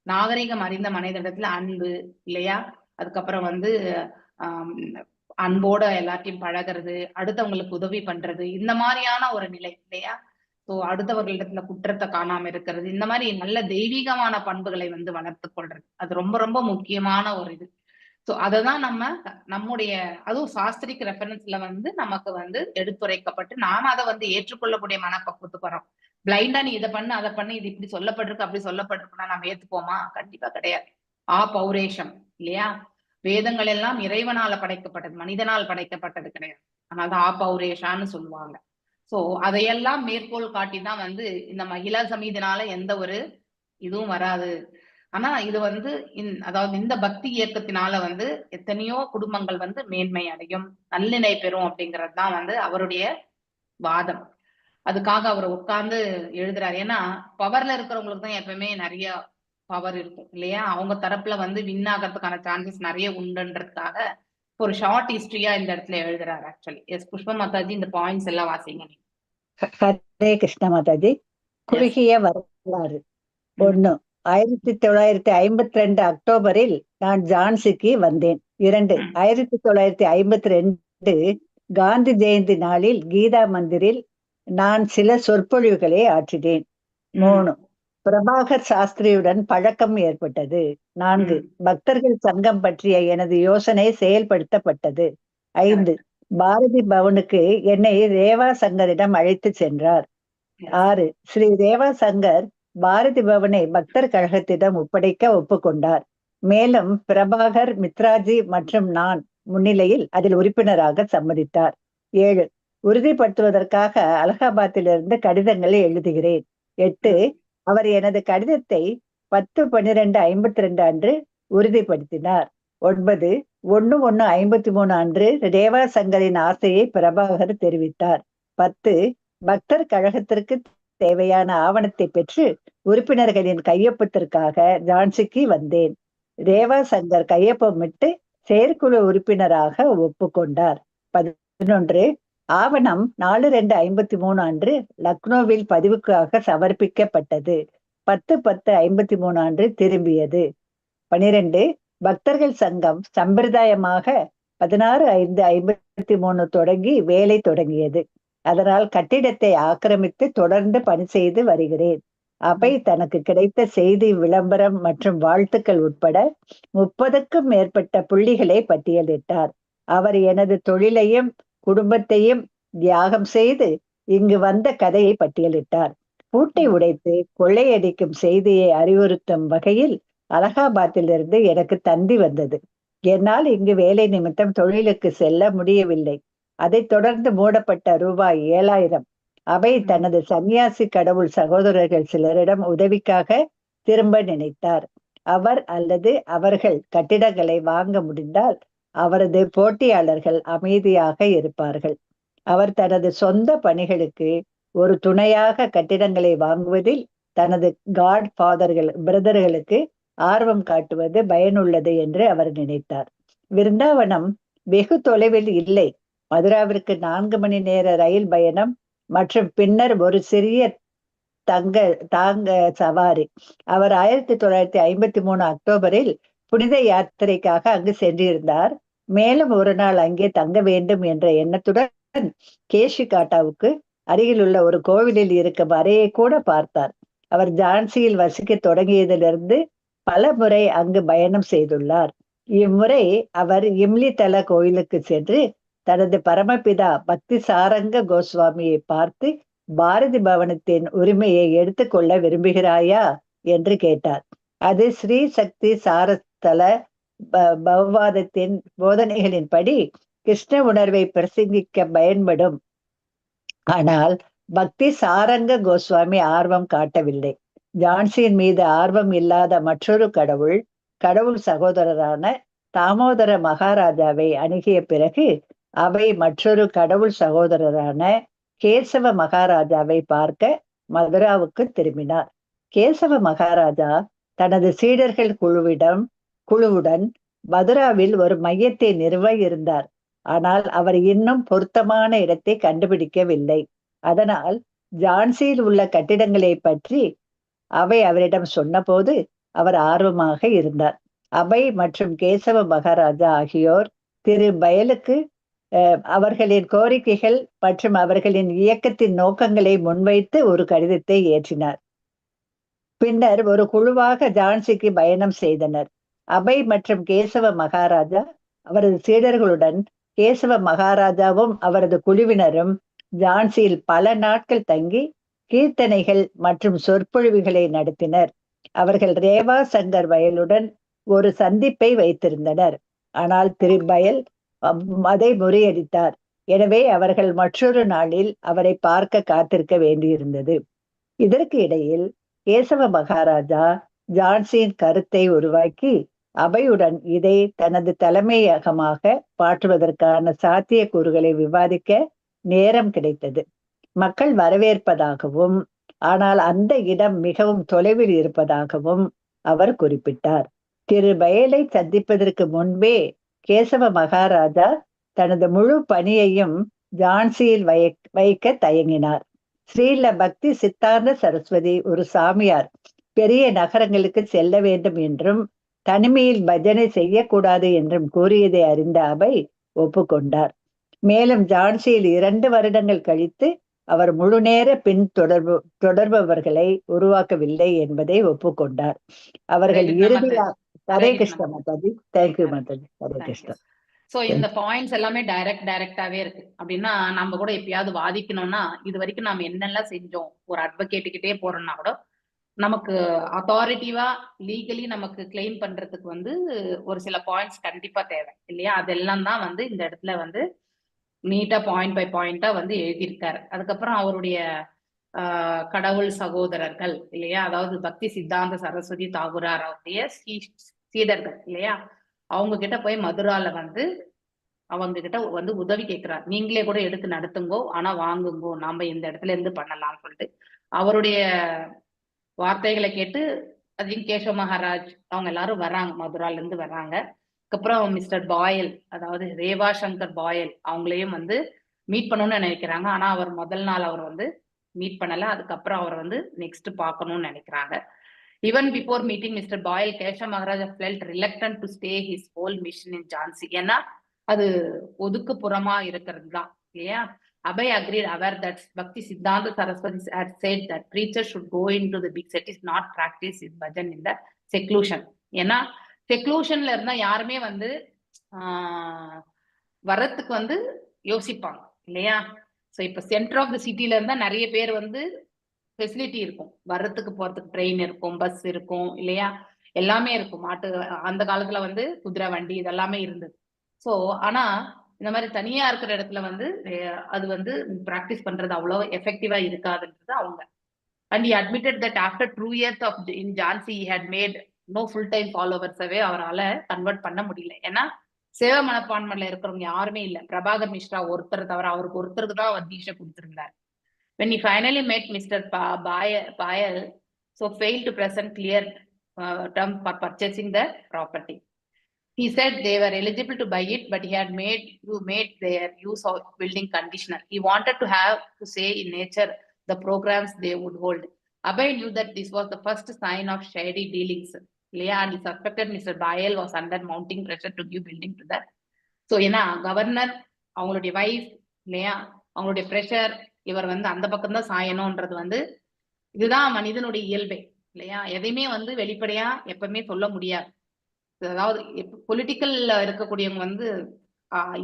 நாகரிகம் அறிந்த மனிதனிடத்துல அன்பு இல்லையா, அதுக்கப்புறம் வந்து அன்போட எல்லாத்தையும் பழகிறது, அடுத்தவங்களுக்கு உதவி பண்றது, இந்த மாதிரியான ஒரு நிலை இல்லையா? ஸோ அடுத்தவர்களிடத்துல குற்றத்தை காணாம இருக்கிறது, இந்த மாதிரி நல்ல தெய்வீகமான பண்புகளை வந்து வளர்த்து கொள்றது. அது ரொம்ப ரொம்ப முக்கியமான ஒரு இது. ஸோ அததான் நம்முடைய அதுவும் சாஸ்திரிக் ரெஃபரன்ஸ்ல வந்து நமக்கு வந்து எடுத்துரைக்கப்பட்டு நாம அதை வந்து ஏற்றுக்கொள்ளக்கூடிய மனப்பக்குவத்துக்கு வரோம். பிளைண்டா நீ இதை பண்ணு அதை பண்ணு இது இப்படி சொல்லப்பட்டிருக்கு அப்படி சொல்லப்பட்டிருக்குன்னா நம்ம ஏத்துப்போமா? கண்டிப்பா கிடையாது. பௌரேஷம் இல்லையா? வேதங்கள் எல்லாம் இறைவனால படைக்கப்பட்டது, மனிதனால் படைக்கப்பட்டது கிடையாது. அதனால பௌரேஷான்னு சொல்லுவாங்க. சோ அதையெல்லாம் மேற்கோள் காட்டிதான் வந்து இந்த மகிழா சமீதினால எந்த ஒரு இதுவும் வராது. ஆனா இது வந்து அதாவது இந்த பக்தி இயக்கத்தினால வந்து எத்தனையோ குடும்பங்கள் வந்து மேன்மை அடையும், நல்லிணை பெறும் அப்படிங்கிறது தான் வந்து அவருடைய வாதம். அதுக்காக அவர் உட்கார்ந்து எழுதுறாரு. ஏன்னா பவர்ல இருக்கிறவங்களுக்கு தான் எப்பவுமே நிறைய பவர் இருக்கும் இல்லையா? அவங்க தரப்புல வந்து வின் ஆகிறதுக்கான சான்சஸ் நிறைய உண்டுன்றதுக்காக ஒரு ஷார்ட் ஹிஸ்டரியா இந்த இடத்துல எழுதுறாரு. ஆக்சுவலி எஸ் புஷ்பா மாதாஜி, இந்த பாயிண்ட்ஸ் எல்லாம் வாசிங்க நீங்க. ஹரே கிருஷ்ண மாதாஜி. குறுகிய வரலாறு. 1. 1952 அக்டோபரில் நான் ஜான்சிக்கு வந்தேன். 2. 1952 காந்தி ஜெயந்தி நாளில் கீதா மந்திரில் நான் சில சொற்பொழிவுகளை ஆற்றினேன். 3. பிரபாகர் சாஸ்திரியுடன் பழக்கம் ஏற்பட்டது. 4. பக்தர்கள் சங்கம் பற்றிய எனது யோசனை செயல்படுத்தப்பட்டது. 5. பாரதி பவனுக்கு என்னை ரேவா சங்கரிடம் அழைத்து சென்றார். 6. ஸ்ரீ ரேவா சங்கர் பாரதி பவனை பக்தர் கழகத்திடம் ஒப்படைக்க ஒப்புக்கொண்டார். மேலும் பிரபாகர், மித்ராஜி மற்றும் நான் முன்னிலையில் அதில் உறுப்பினராக சம்மதித்தார். 7. உறுதிப்படுத்துவதற்காக அலகாபாத்திலிருந்து கடிதங்களை எழுதுகிறேன். 8. அவர் எனது கடிதத்தை 10/12/52 அன்று உறுதிப்படுத்தினார். 9. 1/1/53 அன்று ரேவா சங்கரின் ஆசையை பிரபாகர் தெரிவித்தார். 10. பக்தர் கழகத்திற்கு தேவையான ஆவணத்தை பெற்று உறுப்பினர்களின் கையொப்பத்திற்காக ஜான்சிக்கு வந்தேன். ரேவா சங்கர் கையொப்பமிட்டு செயற்குழு உறுப்பினராக ஒப்புக்கொண்டார். 11. ஆவணம் 4/2/53 அன்று லக்னோவில் பதிவுக்காக சமர்ப்பிக்கப்பட்டது. 10/10/53 அன்று திரும்பியது. 12. பக்தர்கள் சங்கம் சம்பிரதாயமாக 16/5/53 தொடங்கி வேலை தொடங்கியது. அதனால் கட்டிடத்தை ஆக்கிரமித்து தொடர்ந்து பணி செய்து வருகிறேன். அவை தனக்கு கிடைத்த செய்தி, விளம்பரம் மற்றும் வாழ்த்துக்கள் உட்பட 30க்கும் மேற்பட்ட புள்ளிகளை பட்டியலிட்டார். அவர் எனது தொழிலையும் குடும்பத்தையும் தியாகம் செய்து இங்கு வந்த கதையை பட்டியலிட்டார். பூட்டை உடைத்து கொள்ளையடிக்கும் செய்தியை அறிவுறுத்தும் வகையில் அலகாபாத்திலிருந்து எனக்கு தந்தி வந்தது. என்னால் இங்கு வேலை நிமித்தம் தொழிலுக்கு செல்ல முடியவில்லை. அதைத் தொடர்ந்து மூடப்பட்ட ரூபாய் 7,000 அவை தனது சன்னியாசி கடவுள் சகோதரர்கள் சிலரிடம் உதவிக்காக திரும்ப நினைத்தார். அவர் அல்லது அவர்கள் கட்டிடங்களை வாங்க முடிந்தால் அவரது போட்டியாளர்கள் அமைதியாக இருப்பார்கள். அவர் தனது சொந்த பணிகளுக்கு ஒரு துணையாக கட்டிடங்களை வாங்குவதில் தனது காட் பிரதர்களுக்கு ஆர்வம் காட்டுவது பயனுள்ளது என்று அவர் நினைத்தார். விருந்தாவனம் வெகு தொலைவில் இல்லை. மதுராவிற்கு 4 மணி நேர ரயில் பயணம் மற்றும் பின்னர் ஒரு சிறிய தாங்க சவாரி. அவர் 1953 அக்டோபரில் புனித யாத்திரைக்காக அங்கு சென்றிருந்தார். மேலும் ஒரு நாள் அங்கே தங்க வேண்டும் என்ற எண்ணத்துடன் கேஷிகாட்டாவுக்கு அருகில் உள்ள ஒரு கோவிலில் இருக்கும் அறையை கூட பார்த்தார். அவர் ஜான்சியில் வசிக்க தொடங்கியதிலிருந்து பல முறை அங்கு பயணம் செய்துள்ளார். இம்முறை அவர் இம்லி தல கோயிலுக்கு சென்று தனது பரமபிதா பக்தி சாரங்க கோஸ்வாமியை பார்த்து பாரதி பவனத்தின் உரிமையை எடுத்துக்கொள்ள விரும்புகிறாயா என்று கேட்டார். அது ஸ்ரீ சக்தி சாரஸ்தல பவவாதத்தின் போதனைகளின்படி கிருஷ்ண உணர்வை பிரசங்கிக்க பயன்படும். ஆனால் பக்தி சாரங்க கோஸ்வாமி ஆர்வம் காட்டவில்லை. ஜான்சியின் மீது ஆர்வம் இல்லாத மற்றொரு கடவுள் சகோதரரான தாமோதர மகாராஜாவை அணுகிய பிறகு அவை மற்றொரு கடவுள் சகோதரரான கேசவ மகாராஜாவை பார்க்க மதுராவுக்கு திரும்பினார். கேசவ மகாராஜா தனது சீடர்கள் குழுவுடன் மதுராவில் ஒரு மையத்தை நிறுவ இருந்தார். ஆனால் அவர் இன்னும் பொருத்தமான இடத்தை கண்டுபிடிக்கவில்லை. அதனால் ஜான்சியில் உள்ள கட்டிடங்களை பற்றி அவை அவரிடம் சொன்னபோது அவர் ஆர்வமாக இருந்தார். அவை மற்றும் கேசவ மகாராஜா ஆகியோர் திரு பயலுக்கு அவர்களின் கோரிக்கைகள் மற்றும் அவர்களின் இயக்கத்தின் நோக்கங்களை முன்வைத்து ஒரு கடிதத்தை ஏற்றினார். பின்னர் ஒரு குழுவாக ஜான்சிக்கு பயணம் செய்தனர். அபய் மற்றும் கேசவ மகாராஜா அவரது சீடர்களுடன் கேசவ மகாராஜாவும் அவரது குழுவினரும் ஜான்சியில் பல நாட்கள் தங்கி கீர்த்தனைகள் மற்றும் சொற்பொழிவுகளை நடத்தினர். அவர்கள் ரேவா சங்கர் வயலுடன் ஒரு சந்திப்பை வைத்திருந்தனர். ஆனால் திரு பயல் அதை முறியடித்தார். எனவே அவர்கள் மற்றொரு நாளில் அவரை பார்க்க காத்திருக்க வேண்டியிருந்தது. இதற்கு இடையில் கேசவ மகாராஜா ஜான்சியின் கருத்தை உருவாக்கி அபையுடன் இதை தனது தலைமையகமாக மாற்றுவதற்கான சாத்தியக்கூறுகளை விவாதிக்க நேரம் கிடைத்தது. மக்கள் வரவேற்பதாகவும் ஆனால் அந்த இடம் மிகவும் தொலைவில் இருப்பதாகவும் அவர் குறிப்பிட்டார். திரு பயலை சந்திப்பதற்கு முன்பே கேசவ மகாராஜா தனது முழு பணியையும் ஜான்சியில் வைக்க தயங்கினார். ஸ்ரீல பக்தி சித்தாந்த சரஸ்வதி ஒரு சாமியார் பெரிய நகரங்களுக்கு செல்ல வேண்டும் என்றும் தனிமையில் பஜனை செய்யக்கூடாது என்றும் கூறியதை அறிந்த அபய் ஒப்புக்கொண்டார். மேலும் ஜான்சியில் 2 வருடங்கள் கழித்து அவர் முழுநேர பின் தொடர்பவர்களை உருவாக்கவில்லை என்பதை ஒப்புக்கொண்டார். அவர்கள் இறுதியாக ஹரே கிருஷ்ண மாதாஜி. தேங்க்யூ மாதாஜி. ஹரே கிருஷ்ணா. சோ இந்த பாயிண்ட்ஸ் எல்லாமே டைரக்டாவே இருக்கு. அப்படின்னா நம்ம கூட எப்பயாவது வாதிக்கணும்னா இது வரைக்கும் நாம என்னெல்லாம் செஞ்சோம், ஒரு அட்வொகேட்டுக்கிட்டே போறோம்னா கூட நமக்கு அத்தாரிட்டிவா லீகலி நமக்கு கிளைம் பண்றதுக்கு வந்து ஒரு சில பாயிண்ட்ஸ் கண்டிப்பா தேவை இல்லையா? அதெல்லாம் தான் வந்து இந்த இடத்துல வந்து நீட்டா பாயிண்ட் பை பாயிண்டா வந்து எழுதியிருக்காரு. அதுக்கப்புறம் அவருடைய கடவுள் சகோதரர்கள் இல்லையா, அதாவது பக்தி சித்தாந்த சரஸ்வதி தாகூரார் அவருடைய சீடர்கள் இல்லையா, அவங்க கிட்ட போய் மதுரால வந்து அவங்க கிட்ட வந்து உதவி கேட்கிறார். நீங்களே கூட எடுத்து நடத்துங்கோ, ஆனா வாங்குங்கோ, நாம இந்த இடத்துல இருந்து பண்ணலாம்னு சொல்லிட்டு அவருடைய வார்த்தைகளை கேட்டு அதிகம் கேசவ மகாராஜ் அவங்க எல்லாரும் வர்றாங்க, மதுரால இருந்து வர்றாங்க. அதுக்கப்புறம் மிஸ்டர் பாயல், அதாவது ரேவா சங்கர் பாயல் அவங்களையும் வந்து மீட் பண்ணணும்னு நினைக்கிறாங்க. ஆனா அவர் முதல் நாள் அவர் வந்து மீட் பண்ணல. அதுக்கப்புறம் அவர் வந்து நெக்ஸ்ட் பார்க்கணும்னு நினைக்கிறாங்க. Even before meeting Mr. Boyle, Keshav Maharaja felt reluctant to stay his whole mission in Jhansi. ஏன்னா அது ஒதுக்குப்புறமா இருக்கிறது தான் இல்லையா? Abhay agreed, aware that Bhakti Siddhanta Saraswati had said that preachers should go into the big cities, not practice his bhajan in the seclusion. ஏன்னா செக்லூஷன்ல இருந்தா யாருமே வந்து வரத்துக்கு வந்து யோசிப்பாங்க இல்லையா? ஸோ இப்போ சென்டர் ஆஃப் த சிட்டில இருந்தா நிறைய பேர் வந்து ஃபெசிலிட்டி இருக்கும், வர்றதுக்கு போறதுக்கு ட்ரெயின் இருக்கும், பஸ் இருக்கும் இல்லையா, எல்லாமே இருக்கும். அந்த காலத்துல வந்து குதிரை வண்டி இதெல்லாமே இருந்தது. ஸோ ஆனா இந்த மாதிரி தனியா இருக்கிற இடத்துல வந்து அது வந்து பிராக்டிஸ் பண்றது அவ்வளோ எஃபெக்டிவா இருக்காதுன்றது அவங்க. And he admitted that after 2 years of in Jhansi he had made no full time followers away. அவரால கன்வெர்ட் பண்ண முடியல. ஏன்னா சேவ மனப்பான்மையில இருக்கிறவங்க யாருமே இல்லை. பிரபாகர் மிஸ்ரா ஒருத்தர் தவிர அவருக்கு ஒருத்தருக்கு தான் தீட்சை கொடுத்திருந்தார். When he finally met Mr. Bayal, so failed to present clear terms for purchasing the property. He said they were eligible to buy it, but he had made their use of building conditional. He wanted to have to say in nature the programs they would hold. Abhay knew that this was the first sign of shady dealings. Leah and he suspected Mr. Bayal was under mounting pressure to give building to that. So, ஏன்னா governor அவங்களுடைய wife இல்லையா, அவங்களுடைய pressure, இவர் வந்து அந்த பக்கம் தான் சாயணும்ன்றது வந்து இதுதான் மனிதனுடைய இயல்பே இல்லையா? எதையுமே வந்து வெளிப்படையா எப்பவுமே சொல்ல முடியாது. அதாவது பொலிட்டிக்கல்ல இருக்கக்கூடியவங்க வந்து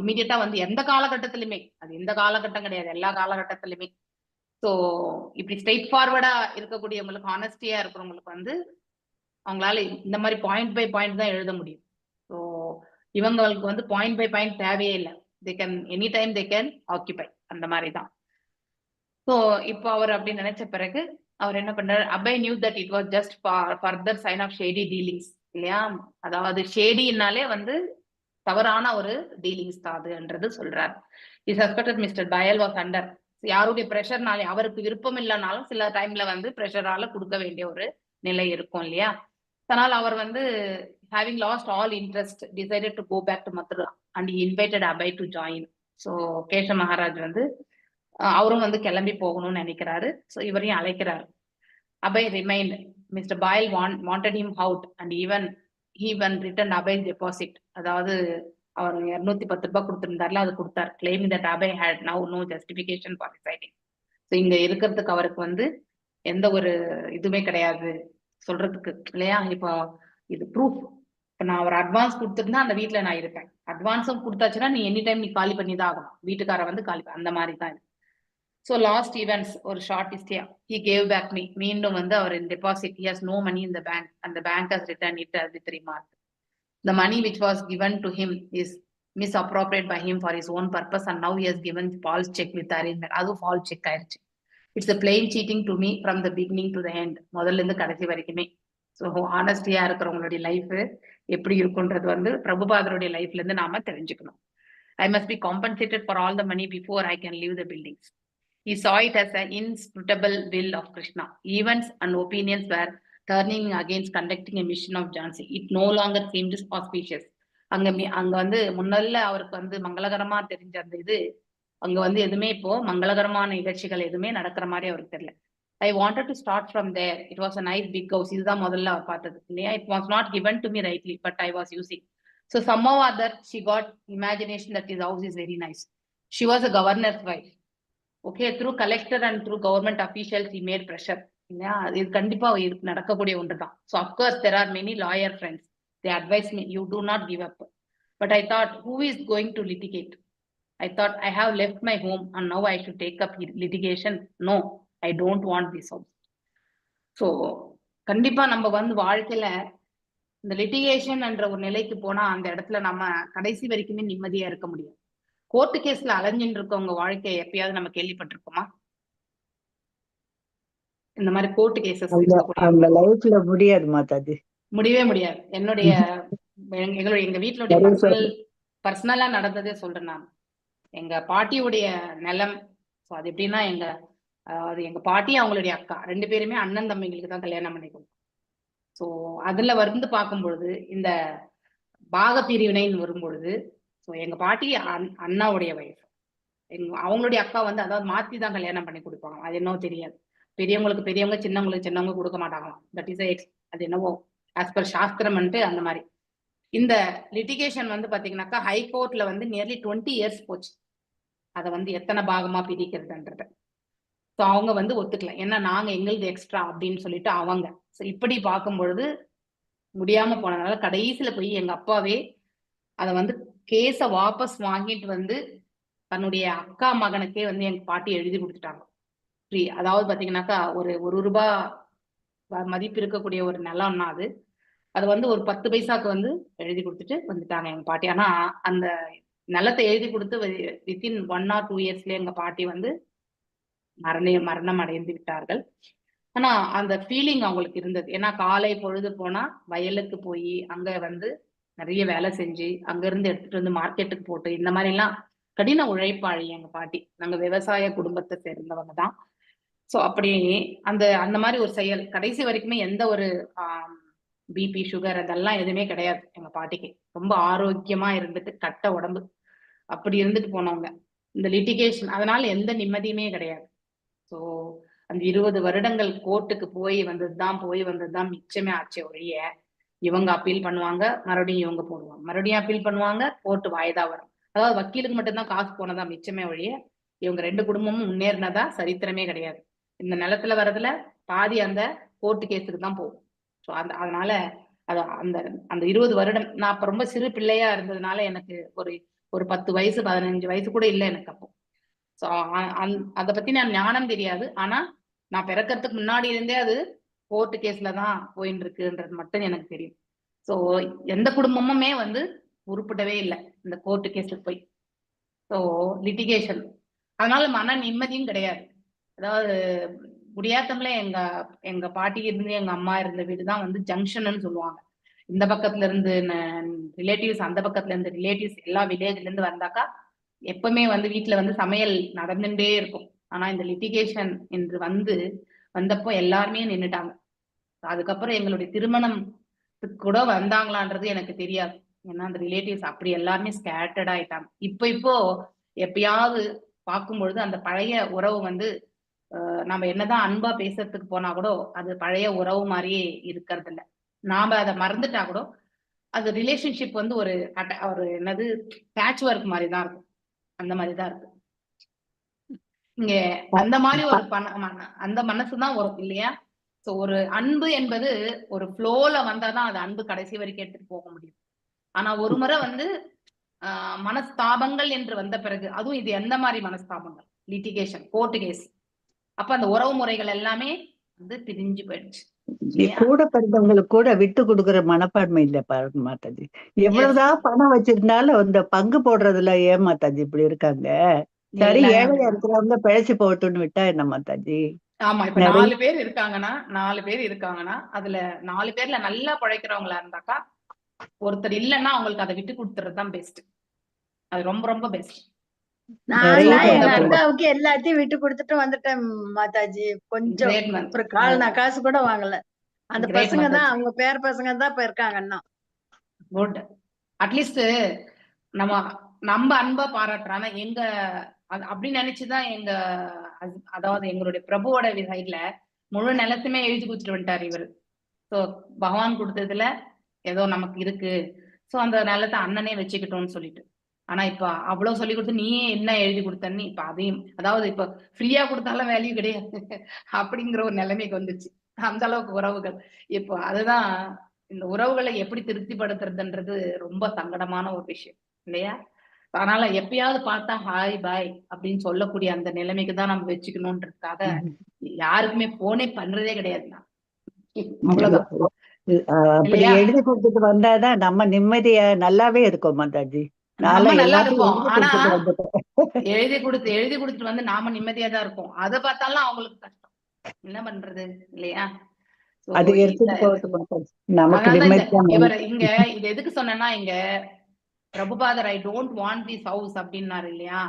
இமீடியட்டா வந்து எந்த காலகட்டத்திலுமே, அது எந்த காலகட்டம் கிடையாது, எல்லா காலகட்டத்திலுமே ஸோ இப்படி ஸ்ட்ரெயிட் ஃபார்வர்டா இருக்கக்கூடியவங்களுக்கு, ஹானஸ்டியா இருக்கிறவங்களுக்கு வந்து அவங்களால இந்த மாதிரி பாயிண்ட் பை பாயிண்ட் தான் எழுத முடியும். ஸோ இவங்களுக்கு வந்து பாயிண்ட் பை பாயிண்ட் தேவையே இல்லை. They can any time they can ஆக்கியூபை, அந்த மாதிரி தான். ஸோ இப்போ அவர் அப்படி நினைச்ச பிறகு அவர் என்ன பண்றாரு, Abhay knew that it was just further sign of shady dealings இல்லையா, அதாவது ஷேடினாலே வந்து தவறான ஒரு டீலிங்ஸ் தான் அதுன்றது சொல்றாரு. இ சஸ்பெக்டட் மிஸ்டர் பயல் வாஸ் அண்டர், யாருடைய ப்ரெஷர்னாலே, அவருக்கு விருப்பம் இல்லைனாலும் சில டைம்ல வந்து ப்ரெஷரால கொடுக்க வேண்டிய ஒரு நிலை இருக்கும் இல்லையா. அதனால அவர் வந்து having lost all interest decided to go back to Mathura and he invited Abhay to join. So Keshava Maharaj வந்து அவரும் வந்து கிளம்பி போகணும்னு நினைக்கிறாரு. ஸோ இவரையும் அழைக்கிறாரு. Abhay remained. Mr. Bayal wanted him out and even returned Abhay's deposit. அதாவது அவர் 210 ரூபாய் கொடுத்திருந்தாருல, அது கொடுத்தார். Claim that Abhay had now no justification for residing. So இங்க இருக்கிறதுக்கு அவருக்கு வந்து எந்த ஒரு இதுவுமே கிடையாது சொல்றதுக்கு இல்லையா. இப்போ இது ப்ரூஃப். இப்போ நான் ஒரு அட்வான்ஸ் கொடுத்துருந்தா அந்த வீட்டுல நான் இருப்பேன். அட்வான்ஸும் கொடுத்தாச்சுன்னா நீ எனி டைம் நீ காலி பண்ணி தான் ஆகணும், வீட்டுக்கார வந்து காலி அந்த மாதிரி தான். ஸோ லாஸ்ட் ஈவெண்ட்ஸ் ஒரு ஷார்ட் ஹிஸ்டரியா ஹி கேவ் பேக் மீ. மீண்டும் வந்து அவர் deposit, he has no money in the bank and the bank has return it with remark. The money which was given to him is misappropriated by him for his own purpose and now he has given false check with arrangement. அது false check ஆயிருச்சு. It's a plain cheating to me from the beginning to the end. முதல்ல இருந்து கடைசி வரைக்குமே. So ஆனஸ்டியா இருக்கிறவங்களுடைய life எப்படி இருக்குன்றது வந்து பிரபுபாதருடைய லைஃப்ல இருந்து நாம தெரிஞ்சுக்கணும். I must be compensated for all the money before I can leave the buildings. He saw it as an inscrutable will of Krishna. Events and opinions were turning against conducting a mission of Jhansi. It no longer seemed auspicious. அங்க வந்து முன்னல்ல அவருக்கு வந்து மங்களகரமா தெரிஞ்ச அந்த இது அங்க வந்து எதுவுமே இப்போ மங்களகரமான நிகழ்ச்சிகள் எதுவுமே நடக்கிற மாதிரி அவருக்கு தெரியல. I wanted to start from there. It was a nice big house. இதுதான் முதல்ல அவர் பார்த்தது இல்லையா. It was not given to me rightly, but I was using. So somehow or other she got imagination that his house is very nice. She was a governor's wife. Okay, through collector and through government officials he made pressure. இது கண்டிப்பா நடக்கக்கூடிய ஒன்றுதான். So of course there are many lawyer friends. They advise me, you do not give up. But I thought, who is going to litigate? I thought I have left my home and now I should take up litigation. No, I don't want this house. So கண்டிப்பா நம்ம வந்து வாழ்க்கையில இந்த litigation என்ற ஒரு நிலைக்கு போனா அந்த இடத்துல நம்ம கடைசி வரைக்குமே நிம்மதியா இருக்க முடியும். கோர்ட்டு கேஸ்ல அலைஞ்சின்னு இருக்கவங்க வாழ்க்கையை எப்பயாவது நம்ம கேள்விப்பட்டிருக்கோமா? இந்த மாதிரி கோர்ட்டு கேசஸ் அந்த லைஃப்ல முடியாது மாதாஜி, முடியவே முடியாது. எங்க வீட்டுடைய பர்சனலா நடந்ததே சொல்றேன் நான். எங்க பாட்டியுடைய நிலம். அது எப்படின்னா அது எங்க பாட்டி அவங்களுடைய அக்கா 2 பேருமே அண்ணன் தம்பிங்களுக்கு தான் கல்யாணம் பண்ணி கொடுத்தோம். ஸோ அதுல வந்து பார்க்கும்பொழுது இந்த பாக பிரிவினைன்னு வரும்பொழுது ஸோ எங்க பாட்டி அண்ணாவுடைய வயசு, அவங்களுடைய அக்கா வந்து அதாவது மாத்தி தான் கல்யாணம் பண்ணி கொடுப்பாங்க. அது என்னவோ தெரியாது. பெரியவங்களுக்கு பெரியவங்க, சின்னவங்களுக்கு சின்னவங்க கொடுக்க மாட்டாங்களாம். தட் இஸ் அது என்னவோ ஆஸ் பர் சாஸ்திரம் அந்த மாதிரி. இந்த லிட்டிகேஷன் வந்து பாத்தீங்கன்னாக்கா ஹைகோர்ட்ல வந்து நியர்லி 20 years போச்சு. அதை வந்து எத்தனை பாகமா பிரிக்கிறதுன்றத. ஸோ அவங்க வந்து ஒத்துக்கல. ஏன்னா நாங்க எங்களுக்கு எக்ஸ்ட்ரா அப்படின்னு சொல்லிட்டு அவங்க. ஸோ இப்படி பார்க்கும் பொழுது முடியாம போனதுனால கடைசியில போய் எங்க அப்பாவே அதை வந்து கேஸ வாபஸ் வாங்கிட்டு வந்து தன்னுடைய அக்கா மகனுக்கே வந்து எங்க பாட்டி எழுதி கொடுத்துட்டாங்க. ஃப்ரீ. அதாவது பாத்தீங்கன்னாக்கா ஒரு ரூபாய் மதிப்பு இருக்கக்கூடிய ஒரு நிலம்னா அது வந்து ஒரு 10 பைசாக்கு வந்து எழுதி கொடுத்துட்டு வந்துட்டாங்க எங்க பாட்டி. ஆனா அந்த நிலத்தை எழுதி கொடுத்து வித்தின் 1 or 2 yearsல எங்க பாட்டி வந்து மரணம் அடைந்து விட்டார்கள். ஆனா அந்த ஃபீலிங் அவங்களுக்கு இருந்தது. ஏன்னா காலை பொழுது போனா வயலுக்கு போய் அங்க வந்து நிறைய வேலை செஞ்சு அங்க இருந்து எடுத்துட்டு வந்து மார்க்கெட்டுக்கு போட்டு இந்த மாதிரி எல்லாம் கடின உழைப்பாளி எங்க பாட்டி. நாங்க விவசாய குடும்பத்தை சேர்ந்தவங்க தான். ஸோ அப்படி அந்த மாதிரி ஒரு செயல் கடைசி வரைக்குமே எந்த ஒரு பிபி சுகர் அதெல்லாம் எதுவுமே கிடையாது எங்க பாட்டிக்கு. ரொம்ப ஆரோக்கியமா இருந்துட்டு கட்ட உடம்பு அப்படி இருந்துட்டு போனவங்க. இந்த லிட்டிகேஷன் அதனால எந்த நிம்மதியுமே கிடையாது. ஸோ அந்த 20 வருடங்கள் கோர்ட்டுக்கு போய் வந்ததுதான் மிச்சமே ஆச்சு ஒழிய இவங்க அப்பீல் பண்ணுவாங்க, மறுபடியும் இவங்க போடுவாங்க, மறுபடியும் அப்பீல் பண்ணுவாங்க, கோர்ட்டு வாய்தா வரும். அதாவது வக்கீலுக்கு மட்டும்தான் காசு போனதா மிச்சமே ஒழிய இவங்க 2 குடும்பமும் முன்னேறினதா சரித்திரமே கிடையாது. இந்த நிலத்துல வர்றதுல பாதி அந்த கோர்ட்டு கேஸுக்கு தான் போகும். ஸோ அதனால அந்த 20 வருடம் நான் அப்ப ரொம்ப சிறு பிள்ளையா இருந்ததுனால எனக்கு ஒரு 10 வயசு 15 வயசு கூட இல்லை எனக்கு அப்போ. ஸோ அதை பத்தி நான் ஞானம் தெரியாது. ஆனா நான் பிறக்கிறதுக்கு முன்னாடி இருந்தே அது கோர்ட்டு கேஸ்ல தான் போயின்னு இருக்குன்றது மட்டும் எனக்கு தெரியும். ஸோ எந்த குடும்பமுமே வந்து உருப்படவே இல்லை இந்த கோர்ட்டு கேஸ்ல போய். ஸோ லிட்டிகேஷன் அதனால மன நிம்மதியும் கிடையாது. அதாவது முடியாதவங்கள எங்க பாட்டி இருந்து எங்க அம்மா இருந்த வீடு தான் வந்து ஜங்ஷன்னு சொல்லுவாங்க. இந்த பக்கத்துல இருந்து ரிலேட்டிவ்ஸ், அந்த பக்கத்துல இருந்து ரிலேட்டிவ்ஸ், எல்லா வில்லேஜ்ல இருந்து வந்தாக்கா எப்பவுமே வந்து வீட்டுல வந்து சமையல் நடந்துட்டே இருக்கும். ஆனா இந்த லிட்டிகேஷன் என்று வந்தப்போ எல்லாருமே நின்னுட்டாங்க. அதுக்கப்புறம் எங்களுடைய திருமணத்துக்கு கூட வந்தாங்களான்றது எனக்கு தெரியாது. ஏன்னா அந்த ரிலேட்டிவ்ஸ் அப்படி எல்லாருமே ஸ்கேட்டர்ட் ஆயிட்டாங்க. இப்போ எப்பயாவது பார்க்கும்பொழுது அந்த பழைய உறவு வந்து நம்ம என்னதான் அன்பா பேசுறதுக்கு போனா கூட அது பழைய உறவு மாதிரியே இருக்கிறது இல்லை. நாம அதை மறந்துட்டா கூட அது ரிலேஷன்ஷிப் வந்து ஒரு ஒரு என்னது பேட்ச் ஒர்க் மாதிரி தான் இருக்கும். அந்த மாதிரி தான் இருக்கு இங்க. அந்த மாதிரி ஒரு அந்த மனசுதான் வரும் இல்லையா? சோ ஒரு அன்பு என்பது ஒரு ஃப்ளோல வந்தாதான் அது அன்பு கடைசி வரைக்கும் எடுத்துட்டு போக முடியும். ஆனா ஒரு முறை வந்து மனஸ்தாபங்கள் என்று வந்த பிறகு, அதுவும் இது எந்த மாதிரி மனஸ்தாபங்கள், லிட்டிகேஷன், கோர்ட்டு கேஸ், அப்ப அந்த உறவு முறைகள் எல்லாமே வந்து பிரிஞ்சு போயிடுச்சு. கூட பிறந்தவங்களுக்கு கூட விட்டு கொடுக்குற மனப்பான்மை இல்ல பாருங்க மாதாஜி. எவ்வளவுதான் பணம் வச்சிருந்தாலும் அந்த பங்கு போடுறதுல ஏன் மாதாஜி இப்படி இருக்காங்க? சரி, ஏழையா இருக்கிறவங்க பிழைச்சு போகட்டும்னு விட்டா என்ன மாதாஜி? ஆமா, இப்ப 4 பேர் இருக்காங்கன்னா அதுல 4 பேர்ல நல்லா பழைக்கிறவங்களா இருந்தாக்கா, ஒருத்தர் இல்லைன்னா அவங்களுக்கு அதை விட்டு கொடுத்துறதுதான் பெஸ்ட். அது ரொம்ப ரொம்ப பெஸ்ட். நான் எங்க அக்காவுக்கு எல்லாத்தையும் விட்டு கொடுத்துட்டு வந்துட்டேன் மாதாஜி. கொஞ்சம் ஒரு நான் காசு கூட வாங்கல. அந்த பசங்க தான், அவங்க பேர பசங்க தான் இப்ப இருக்காங்க. குட். அட்லீஸ்ட் நம்ம அன்பா பாராட்டுறாங்க எங்க அப்படின்னு நினைச்சுதான் அதாவது எங்களுடைய பிரபுவோட சைட்ல முழு நிலத்துமே எழுதி கொடுத்துட்டு வந்துட்டாரு இவரு. சோ பகவான் கொடுத்ததுல ஏதோ நமக்கு இருக்கு, சோ அந்த நிலத்தை அண்ணனே வச்சுக்கிட்டோம்னு சொல்லிட்டு. ஆனா இப்ப அவ்வளவு சொல்லி கொடுத்து நீயே என்ன எழுதி கொடுத்தன்னு இப்ப அதையும், அதாவது இப்ப ஃப்ரீயா கொடுத்தாலும் வேல்யூ கிடையாது அப்படிங்கிற ஒரு நிலைமைக்கு வந்துச்சு. அந்த அளவுக்கு உறவுகள். இப்போ அதுதான் இந்த உறவுகளை எப்படி திருப்திப்படுத்துறதுன்றது ரொம்ப சங்கடமான ஒரு விஷயம் இல்லையா? அதனால எப்பயாவது பார்த்தா ஹாய் பாய் அப்படின்னு சொல்லக்கூடிய அந்த நிலைமைக்கு தான் நம்ம வச்சுக்கணும்ன்றதுக்காக யாருக்குமே போனே பண்றதே கிடையாது. அவ்வளவுதான். அப்படி எழுதி கொடுத்துட்டு வந்தாதான் நம்ம நிம்மதியா நல்லாவே இருக்கும் மாதாஜி. நல்லா இருக்கும். ஆனா எழுதி கொடுத்துட்டு வந்து நாம நிம்மதியா தான் இருப்போம். அதை பார்த்தாலும் அவங்களுக்கு கஷ்டம். என்ன பண்றது இல்லையா? இவர் இங்க இது எதுக்கு சொன்னா, இங்க பிரபுபாதர் ஐ டோன்ட் வாண்ட் திஸ் ஹவுஸ் அப்படின்னாரு இல்லையா?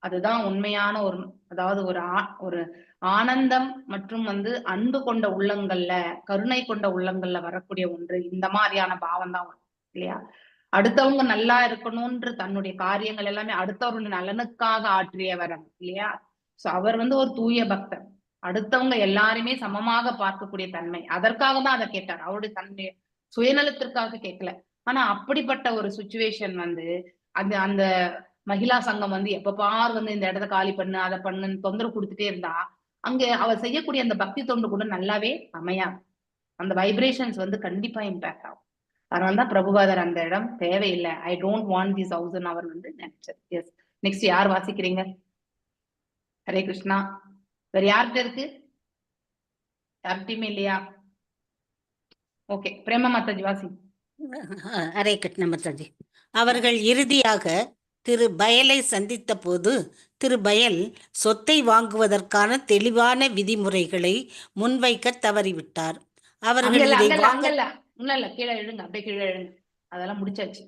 அதுதான் உண்மையான ஒரு, அதாவது ஒரு ஆனந்தம் மற்றும் வந்து அன்பு கொண்ட உள்ளங்கள்ல, கருணை கொண்ட உள்ளங்கள்ல வரக்கூடிய ஒன்று இந்த மாதிரியான பாவம் தான் வரும் இல்லையா? அடுத்தவங்க நல்லா இருக்கணும்ன்ற தன்னுடைய காரியங்கள் எல்லாமே அடுத்தவருடைய நலனுக்காக ஆற்றியவர் இல்லையா? சோ அவர் வந்து ஒரு தூய பக்தர். அடுத்தவங்க எல்லாருமே சமமாக பார்க்கக்கூடிய தன்மை, அதற்காக தான் அதை கேட்டார். அவருடைய தன்னுடைய சுயநலத்திற்காக கேட்கல. ஆனா அப்படிப்பட்ட ஒரு சுச்சுவேஷன் வந்து அந்த மகிழா சங்கம் வந்து எப்ப பார் வந்து இந்த இடத்த காலி பண்ணு, அதை பண்ணுன்னு தொந்தரவு கொடுத்துட்டே இருந்தா அங்க அவர் செய்யக்கூடிய அந்த பக்தி தொண்டு கூட நல்லாவே அமையாது. அந்த வைப்ரேஷன்ஸ் வந்து கண்டிப்பா இம்பாக்ட் ஆகும். அதனாலதான் பிரபுபாதர் அந்த இடம் தேவையில்லை, I don't want this house அவர் வந்து நினைச்சார். எஸ். நெக்ஸ்ட் யார் வாசிக்கிறீங்க? ஹரே கிருஷ்ணா. வேற யார்கிட்ட இருக்கு? யார்கிட்டயுமே இல்லையா? ஓகே, பிரேமா மாதாஜி வாசி. ஹரே கிருஷ்ணா மாதாஜி. அவர்கள் இறுதியாக திரு பயலை சந்தித்த போது திரு பயல் சொத்தை வாங்குவதற்கான தெளிவான விதிமுறைகளை முன்வைக்க தவறிவிட்டார். அவர்கள் கீழே எழுங்க, அப்படியே கீழே எழுங்க. அதெல்லாம் முடிச்சாச்சு.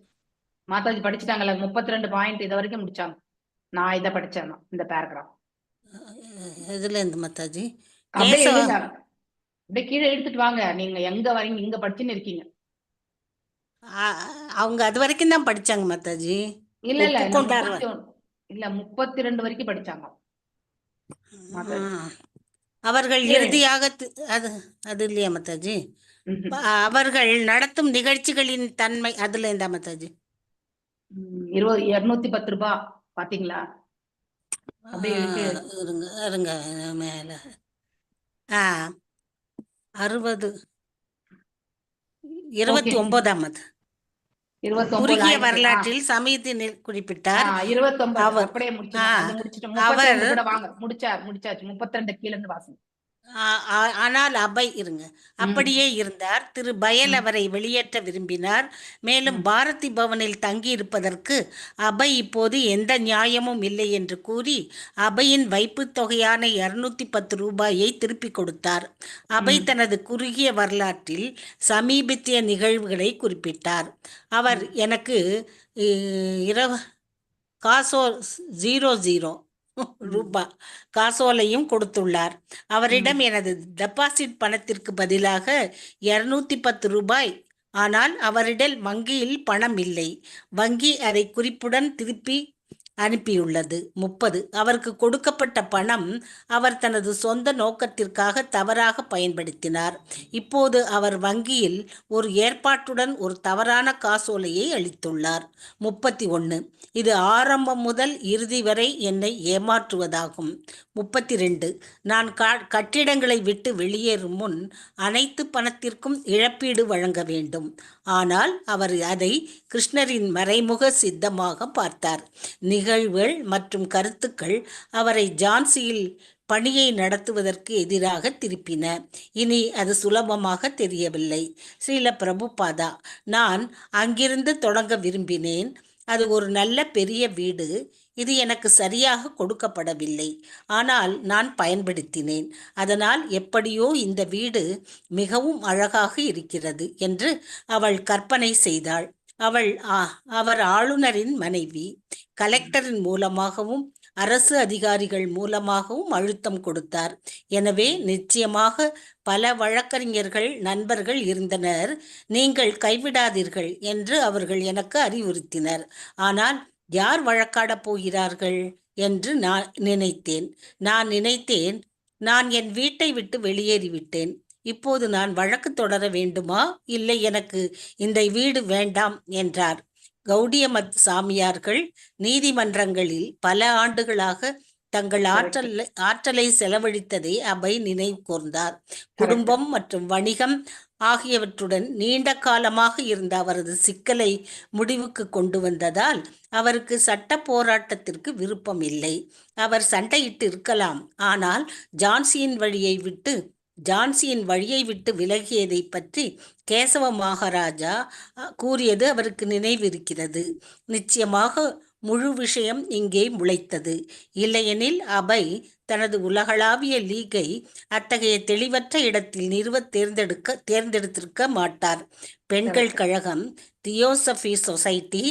மாதாஜி படிச்சுட்டாங்கல்ல, 32 பாயிண்ட் இதை வரைக்கும் முடிச்சாங்க. நான் இதை படிச்சேன், இந்த பேராகிராஃப். இதுல இருந்து மாதாஜி அப்படியே கீழே எடுத்துட்டு வாங்க. நீங்க எங்க வரீங்க, இங்க படிச்சுன்னு இருக்கீங்க. அவங்க அது வரைக்கும் தான் படிச்சாங்க மாதாஜி. இல்ல 32 வரைக்கும் படிச்சாங்க. அவர்கள் இறுதியாக அது இல்லையா மாதாஜி? அவர்கள் நடத்தும் நிகழ்ச்சிகளின் தன்மை அதுல இருந்தா மாதாஜி. 210 ரூபாய் பாத்தீங்களா? இருங்க மேல 60 29ஆம் குறுகிய வரலாற்றில் சமீதி குறிப்பிட்டார். 29 அப்படியே முடிச்சாச்சு. 32 கீழ இருந்து வாசி. ஆனால் அபை அப்படியே இருந்தார். திரு பயல் அவரை வெளியேற்ற விரும்பினார். மேலும் பாரதி பவனில் தங்கி இருப்பதற்கு அபை இப்போது எந்த நியாயமும் இல்லை என்று கூறி அபையின் வைப்பு தொகையான 210 ரூபாயை திருப்பி கொடுத்தார். அபை தனது குறுகிய வரலாற்றில் சமீபத்திய நிகழ்வுகளை குறிப்பிட்டார். அவர் எனக்கு காசோ 00 ரூபாய் காசோலையும் கொடுத்துள்ளார். அவரிடம் எனது டெபாசிட் பணத்திற்கு பதிலாக 210 ரூபாய். ஆனால் அவரிடம் வங்கியில் பணம் இல்லை. வங்கி அதை குறிப்புடன் திருப்பி அனுப்பியுள்ளது. 30. அவருக்கு கொடுக்கப்பட்ட பணம் அவர் தனது சொந்த நோக்கத்திற்காக தவறாக பயன்படுத்தினார். இப்போது அவர் வங்கியில் ஒரு ஏற்பாட்டுடன் ஒரு தவறான காசோலையை அளித்துள்ளார். 31. இது ஆரம்பம் முதல் இறுதி வரை என்னை ஏமாற்றுவதாகும். 32. நான் கட்டிடங்களை விட்டு வெளியேறும் முன் அனைத்து பணத்திற்கும் இழப்பீடு வழங்க வேண்டும். ஆனால் அவர் அதை கிருஷ்ணரின் மறைமுக சித்தமாக பார்த்தார். நிகழ்வுகள் மற்றும் கருத்துக்கள் அவரை ஜான்சியில் பணியை நடத்துவதற்கு எதிராக திருப்பின. இனி அது சுலபமாக தெரியவில்லை. ஸ்ரீல பிரபுபாதா: நான் அங்கிருந்து தொடங்க விரும்பினேன். அது ஒரு நல்ல பெரிய வீடு. இது எனக்கு சரியாக கொடுக்கப்படவில்லை, ஆனால் நான் பயன்படுத்தினேன். அதனால் எப்படியோ இந்த வீடு மிகவும் அழகாக இருக்கிறது என்று அவள் கற்பனை செய்தாள். அவர் ஆளுநரின் மனைவி. கலெக்டரின் மூலமாகவும் அரசு அதிகாரிகள் மூலமாகவும் அழுத்தம் கொடுத்தார். எனவே நிச்சயமாக பல வழக்கறிஞர்கள் நண்பர்கள் இருந்தனர். நீங்கள் கைவிடாதீர்கள் என்று அவர்கள் எனக்கு அறிவுறுத்தினர். ஆனால் யார் வழக்காடப் போகிறார்கள் என்று நான் நினைத்தேன். நான் என் வீட்டை விட்டு வெளியேறிவிட்டேன். இப்போது நான் வழக்கு தொடர வேண்டுமா, இல்லை எனக்கு இந்த வீடு வேண்டாம் என்றார். கௌடியமத் சாமியார்கள் நீதிமன்றங்களில் பல ஆண்டுகளாக தங்கள் ஆற்றலை செலவழித்ததை அபை நினைவு கூர்ந்தார். குடும்பம் மற்றும் வணிகம் ஆகியவற்றுடன் நீண்ட காலமாக இருந்த அவரது சிக்கலை முடிவுக்கு கொண்டு வந்ததால் அவருக்கு சட்ட போராட்டத்திற்கு விருப்பம் இல்லை. அவர் சண்டையிட்டு இருக்கலாம், ஆனால் ஜான்சியின் வழியை விட்டு விலகியதை பற்றி கேசவ மகாராஜா கூறியது அவருக்கு நினைவிருக்கிறது. நிச்சயமாக முழு விஷயம் இங்கே முளைத்தது. இல்லையெனில் அபை தனது உலகளாவிய லீகை அத்தகைய தெளிவற்ற இடத்தில் நிறுவ தேர்ந்தெடுத்திருக்க மாட்டார். பெண்கள் கழகம், தியோசபி சொசைட்டி,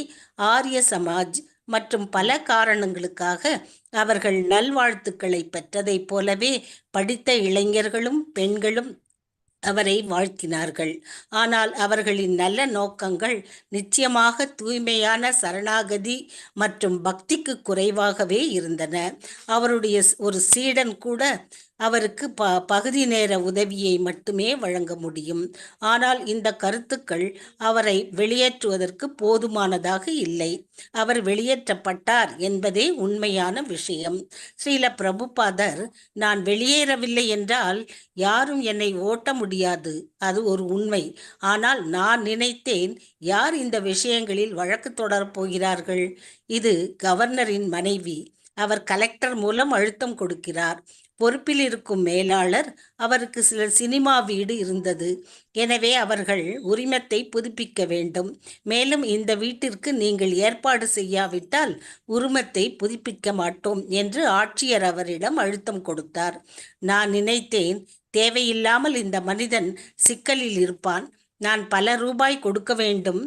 ஆரிய சமாஜ் மற்றும் பல காரணங்களுக்காக அவர்கள் நல்வாழ்த்துக்களை பெற்றதைப் போலவே படித்த இளைஞர்களும் பெண்களும் அவரை வாழ்த்தினார்கள். ஆனால் அவர்களின் நல்ல நோக்கங்கள் நிச்சயமாக தூய்மையான சரணாகதி மற்றும் பக்திக்கு குறைவாகவே இருந்தன. அவருடைய ஒரு சீடன் கூட அவருக்கு பகுதி நேர உதவியை மட்டுமே வழங்க முடியும். ஆனால் இந்த கருத்துக்கள் அவரை வெளியேற்றுவதற்கு போதுமானதாக இல்லை. அவர் வெளியேற்றப்பட்டார் என்பதே உண்மையான விஷயம். ஸ்ரீல பிரபுபாதர்: நான் வெளியேறவில்லை என்றால் யாரும் என்னை ஓட்ட முடியாது. அது ஒரு உண்மை. ஆனால் நான் நினைத்தேன், யார் இந்த விஷயங்களில் வழக்கு தொடரப் போகிறார்கள்? இது கவர்னரின் மனைவி. அவர் கலெக்டர் மூலம் அழுத்தம் கொடுக்கிறார். பொறுப்பில் இருக்கும் மேலாளர் அவருக்கு சில சினிமா வீடு இருந்தது. எனவே அவர்கள் உரிமத்தை புதுப்பிக்க வேண்டும். மேலும் இந்த வீட்டிற்கு நீங்கள் ஏற்பாடு செய்யாவிட்டால் உரிமத்தை புதுப்பிக்க மாட்டோம் என்று ஆட்சியர் அவரிடம் அழுத்தம் கொடுத்தார். நான் நினைத்தேன், தேவையில்லாமல் இந்த மனிதன் சிக்கலில் இருப்பான். நான் பல ரூபாய் கொடுக்க வேண்டும்.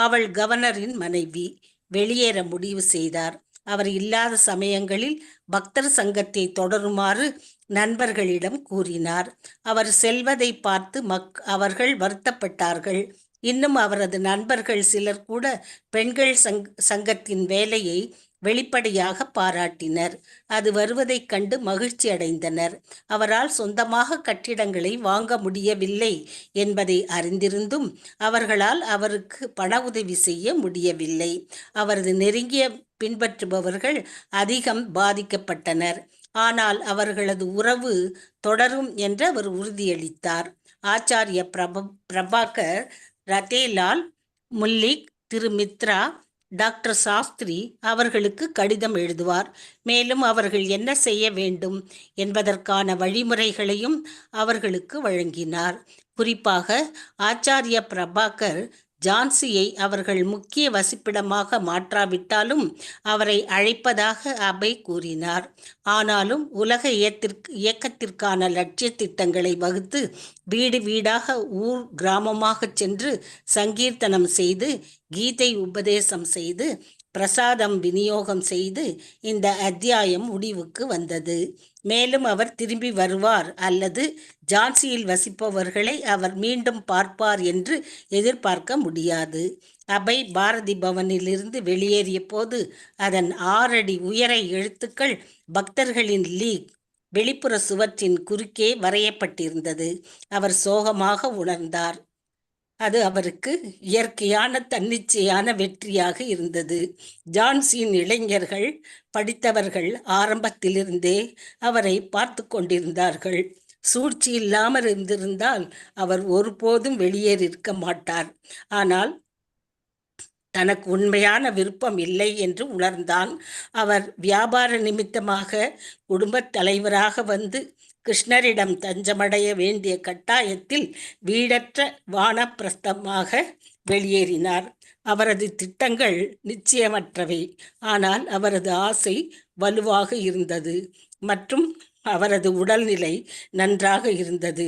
அவள் கவர்னரின் மனைவி. வெளியேற முடிவு செய்தார். அவர் இல்லாத சமயங்களில் பக்தர் சங்கத்தை தொடருமாறு நண்பர்களிடம் கூறினார். அவர் செல்வதை பார்த்து அவர்கள் வருத்தப்பட்டார்கள். இன்னும் அவரது நண்பர்கள் சிலர் கூட பெண்கள் சங்கத்தின் வேலையை வெளிப்படையாக பாராட்டினர். அது வருவதைக் கண்டு மகிழ்ச்சி அடைந்தனர். அவரால் சொந்தமாக கட்டிடங்களை வாங்க முடியவில்லை என்பதை அறிந்திருந்தும் அவர்களால் அவருக்கு பண உதவி செய்ய முடியவில்லை. அவரது நெருங்கிய பின்பற்றுபவர்கள் அதிகம் பாதிக்கப்பட்டனர். ஆனால் அவர்களது உறவு தொடரும் என்று அவர் உறுதியளித்தார். ஆச்சாரிய பிரபாகர், ரதேலால், முல்லிக், திரு மித்ரா, டாக்டர் சாஸ்திரி அவர்களுக்கு கடிதம் எழுதுவார். மேலும் அவர்கள் என்ன செய்ய வேண்டும் என்பதற்கான வழிமுறைகளையும் அவர்களுக்கு வழங்கினார். குறிப்பாக ஆச்சாரிய பிரபாகர் ஜான்சியை அவர்கள் முக்கிய வசிப்பிடமாக மாற்றாவிட்டாலும் அவரை அழைப்பதாக அபை கூறினார். ஆனாலும் உலக இயக்கத்திற்கான லட்சிய திட்டங்களை வகுத்து வீடு வீடாக ஊர் கிராமமாக சென்று சங்கீர்த்தனம் செய்து கீதை உபதேசம் செய்து பிரசாதம் விநியோகம் செய்து இந்த அத்தியாயம் முடிவுக்கு வந்தது. மேலும் அவர் திரும்பி வருவார் அல்லது ஜான்சியில் வசிப்பவர்களை அவர் மீண்டும் பார்ப்பார் என்று எதிர்பார்க்க முடியாது. அபை பாரதி பவனிலிருந்து வெளியேறிய போது அதன் 6 அடி உயர எழுத்துக்கள் பக்தர்களின் லீக் வெளிப்புற சுவற்றின் குறுக்கே வரையப்பட்டிருந்தது. அவர் சோகமாக உணர்ந்தார். அது அவருக்கு இயற்கையான தன்னிச்சையான வெற்றியாக இருந்தது. ஜான்சியின் இளைஞர்கள், படித்தவர்கள் ஆரம்பத்திலிருந்தே அவரை பார்த்து கொண்டிருந்தார்கள். சூழ்ச்சி இல்லாமல் இருந்திருந்தால் அவர் ஒருபோதும் வெளியேறியிருக்க மாட்டார். ஆனால் தனக்கு உண்மையான விருப்பம் இல்லை என்று உணர்ந்தான். அவர் வியாபார நிமித்தமாக குடும்பத் தலைவராக வந்து கிருஷ்ணரிடம் தஞ்சமடைய வேண்டிய கட்டாயத்தில் வீடற்ற வானப்பிரஸ்தமாக வெளியேறினார். அவரது திட்டங்கள் நிச்சயமற்றவை, ஆனால் அவரது ஆசை வலுவாக இருந்தது மற்றும் அவரது உடல்நிலை நன்றாக இருந்தது.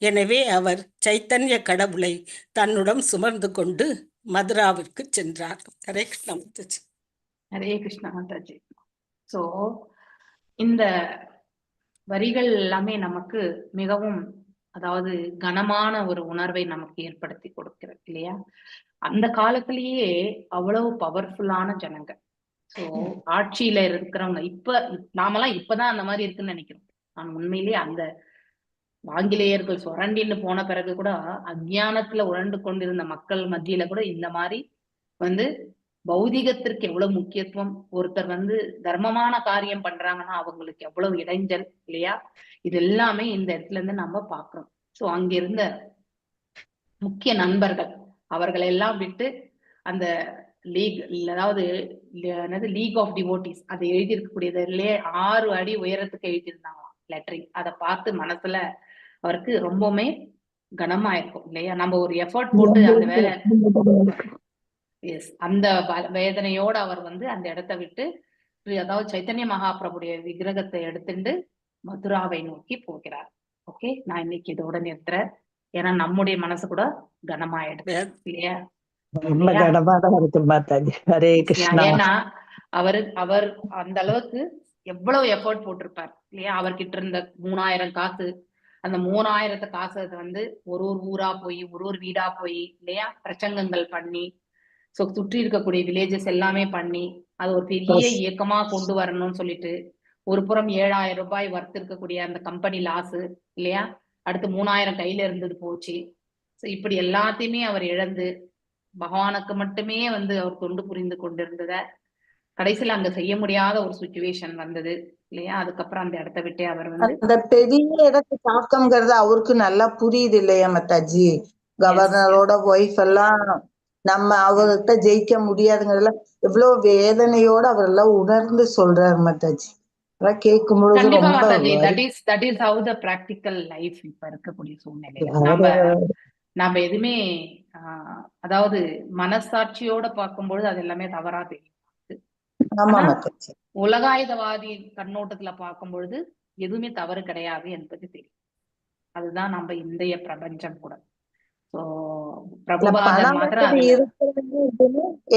எனவே அவர் சைத்தன்ய கடவுளை தன்னுடன் சுமந்து கொண்டு மதுராவிற்கு சென்றார். ஹரே கிருஷ்ணா மாதாஜி. ஹரே கிருஷ்ணா மாதாஜி. ஸோ இந்த வரிகள் எல்லாமே நமக்கு மிகவும், அதாவது கனமான ஒரு உணர்வை நமக்கு ஏற்படுத்தி கொடுக்கிறது இல்லையா? அந்த காலத்திலேயே அவ்வளவு பவர்ஃபுல்லான ஜனங்க. ஸோ ஆட்சியில இருக்கிறவங்க நாமெல்லாம் இப்பதான் அந்த மாதிரி இருக்குன்னு நினைக்கிறோம். நான் உண்மையிலேயே அந்த ஆங்கிலேயர்கள் சுரண்டின்னு போன பிறகு கூட அஞ்ஞானத்துல உழண்டு கொண்டிருந்த மக்கள் மத்தியில கூட இந்த மாதிரி பௌதிகத்திற்கு எவ்வளவு முக்கியத்துவம், ஒருத்தர் தர்மமான காரியம் பண்றாங்கன்னா அவங்களுக்கு எவ்வளவு இடைஞ்சல் இல்லையா? இது எல்லாமே இந்த இடத்துல இருந்து நம்ம பாக்குறோம். சோ அங்கிருந்த முக்கிய நண்பர்கள் அவர்களை எல்லாம் விட்டு அந்த லீக், அதாவது லீக் ஆஃப் டிவோட்டிஸ் அதை எழுதியிருக்கக்கூடியதுலயே 6 அடி உயரத்துக்கு எழுதியிருந்தாங்களாம் லெட்டரிங். அதை பார்த்து மனசுல அவருக்கு ரொம்பவுமே கனமா இருக்கும் இல்லையா? நம்ம ஒரு எஃபர்ட் போட்டு அந்த வேலை, அந்த வேதனையோட அவர் அந்த இடத்தை விட்டு, அதாவது சைத்தன்ய மகாபிரபுடைய விக்கிரகத்தை எடுத்துட்டு மதுராவை நோக்கி போகிறார். ஓகே, நான் இன்னைக்கு இதோட நிறுத்துறேன். ஏன்னா நம்முடைய மனசு கூட கனமாயிடுது இல்லையா? ஏன்னா அவர் அந்த அளவுக்கு எவ்வளவு எஃபர்ட் போட்டிருப்பார் இல்லையா? அவர்கிட்ட இருந்த 3000 காசு, அந்த 3000 காசு ஒரு ஊரா போய் ஒரு வீடா போய் இல்லையா பிரசங்கங்கள் பண்ணி, சோ சுற்றி இருக்கக்கூடிய வில்லேஜஸ் எல்லாமே பண்ணி அது ஒரு பெரிய இயக்கமா கொண்டு வரணும்னு சொல்லிட்டு, ஒரு புறம் 7000 ரூபாய் வர்த்து இருக்கக்கூடிய அந்த கம்பெனி லாஸ் இல்லையா, அடுத்து 3000 கையில இருந்தது போச்சு. சோ இப்படி எல்லாத்தையுமே அவர் இழந்து பகவானுக்கு மட்டுமே அவர் தொண்டு புரிந்து கொண்டிருந்தத கடைசியில அங்க செய்ய முடியாத ஒரு சுச்சுவேஷன் வந்தது இல்லையா? அதுக்கப்புறம் அந்த இடத்த விட்டே அவர் அந்த பெரிய இடத்து தாக்கம்ங்கிறது அவருக்கு நல்லா புரியுது இல்லையா மாதாஜி? கவர்னரோட ஒய்ஃப் எல்லாம் நம்ம அவர்கிட்ட ஜெயிக்க முடியாதுங்கிறதுல எவ்வளவு வேதனையோட அவர் எல்லாம் உணர்ந்து சொல்றாரு மாதாஜி. அதெல்லாம் கேட்கும் பொழுது ரொம்ப that is how the practical life இப்ப இருக்கக்கூடிய சூழ்நிலை. நம்ம எதுவுமே அதாவது மனசாட்சியோட பார்க்கும்பொழுது அது எல்லாமே தவறா தெரியும். உலகாயுதவாதி கண்ணோட்டத்துல பார்க்கும் பொழுது எதுவுமே தவறு கிடையாது என்பது தெரியும். அதுதான் நம்ம இந்திய பிரபஞ்சம் கூட.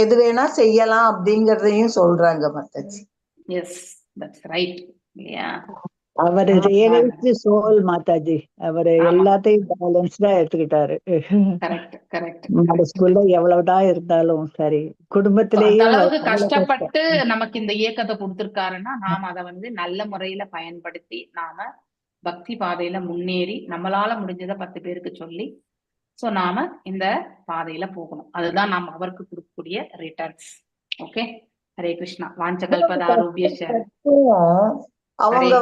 எது வேணா செய்யலாம் அப்படிங்கறதையும் சொல்றாங்க மாதாஜி. எஸ், தட்ஸ் ரைட் இல்லையா? அவரு ரியலைஸ்ட் சோல் மாதாஜி. அவரு எல்லாத்தையும் பேலன்ஸ்டா எடுத்துக்கிட்டாரு. ஸ்கூல்ல எவ்வளவுதான் இருந்தாலும் சரி, குடும்பத்திலேயே அளவுக்கு கஷ்டப்பட்டு நமக்கு இந்த இயக்கத்தை கொடுத்திருக்காருன்னா நாம அதை நல்ல முறையில பயன்படுத்தி நாம பக்தி பாதையில முன்னேறி நம்மளால முடிஞ்சதை 10 பேருக்கு சொல்லி சோ நாம இந்த பாதையில போகணும். அதுதான் நாம அவருக்கு கொடுக்கக்கூடிய ரிட்டர்ன்ஸ். ஓகே, ஹரே கிருஷ்ணா. வாஞ்சகல்பதாரூபியஸ்ச அவங்க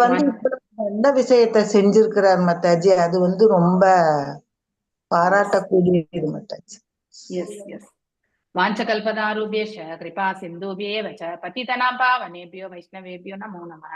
என்ன விஷயத்த செஞ்சிருக்கிறார் மாதாஜி, அது ரொம்ப பாராட்டக்கூடியது மாதாஜி. Yes yes. வாஞ்சகல்பதாரூபியஸ்ச கிருபா சிந்துபியேவ ச பதிதனாம் பாவனேபியோ வைஷ்ணவேபியோ நமோ நமः.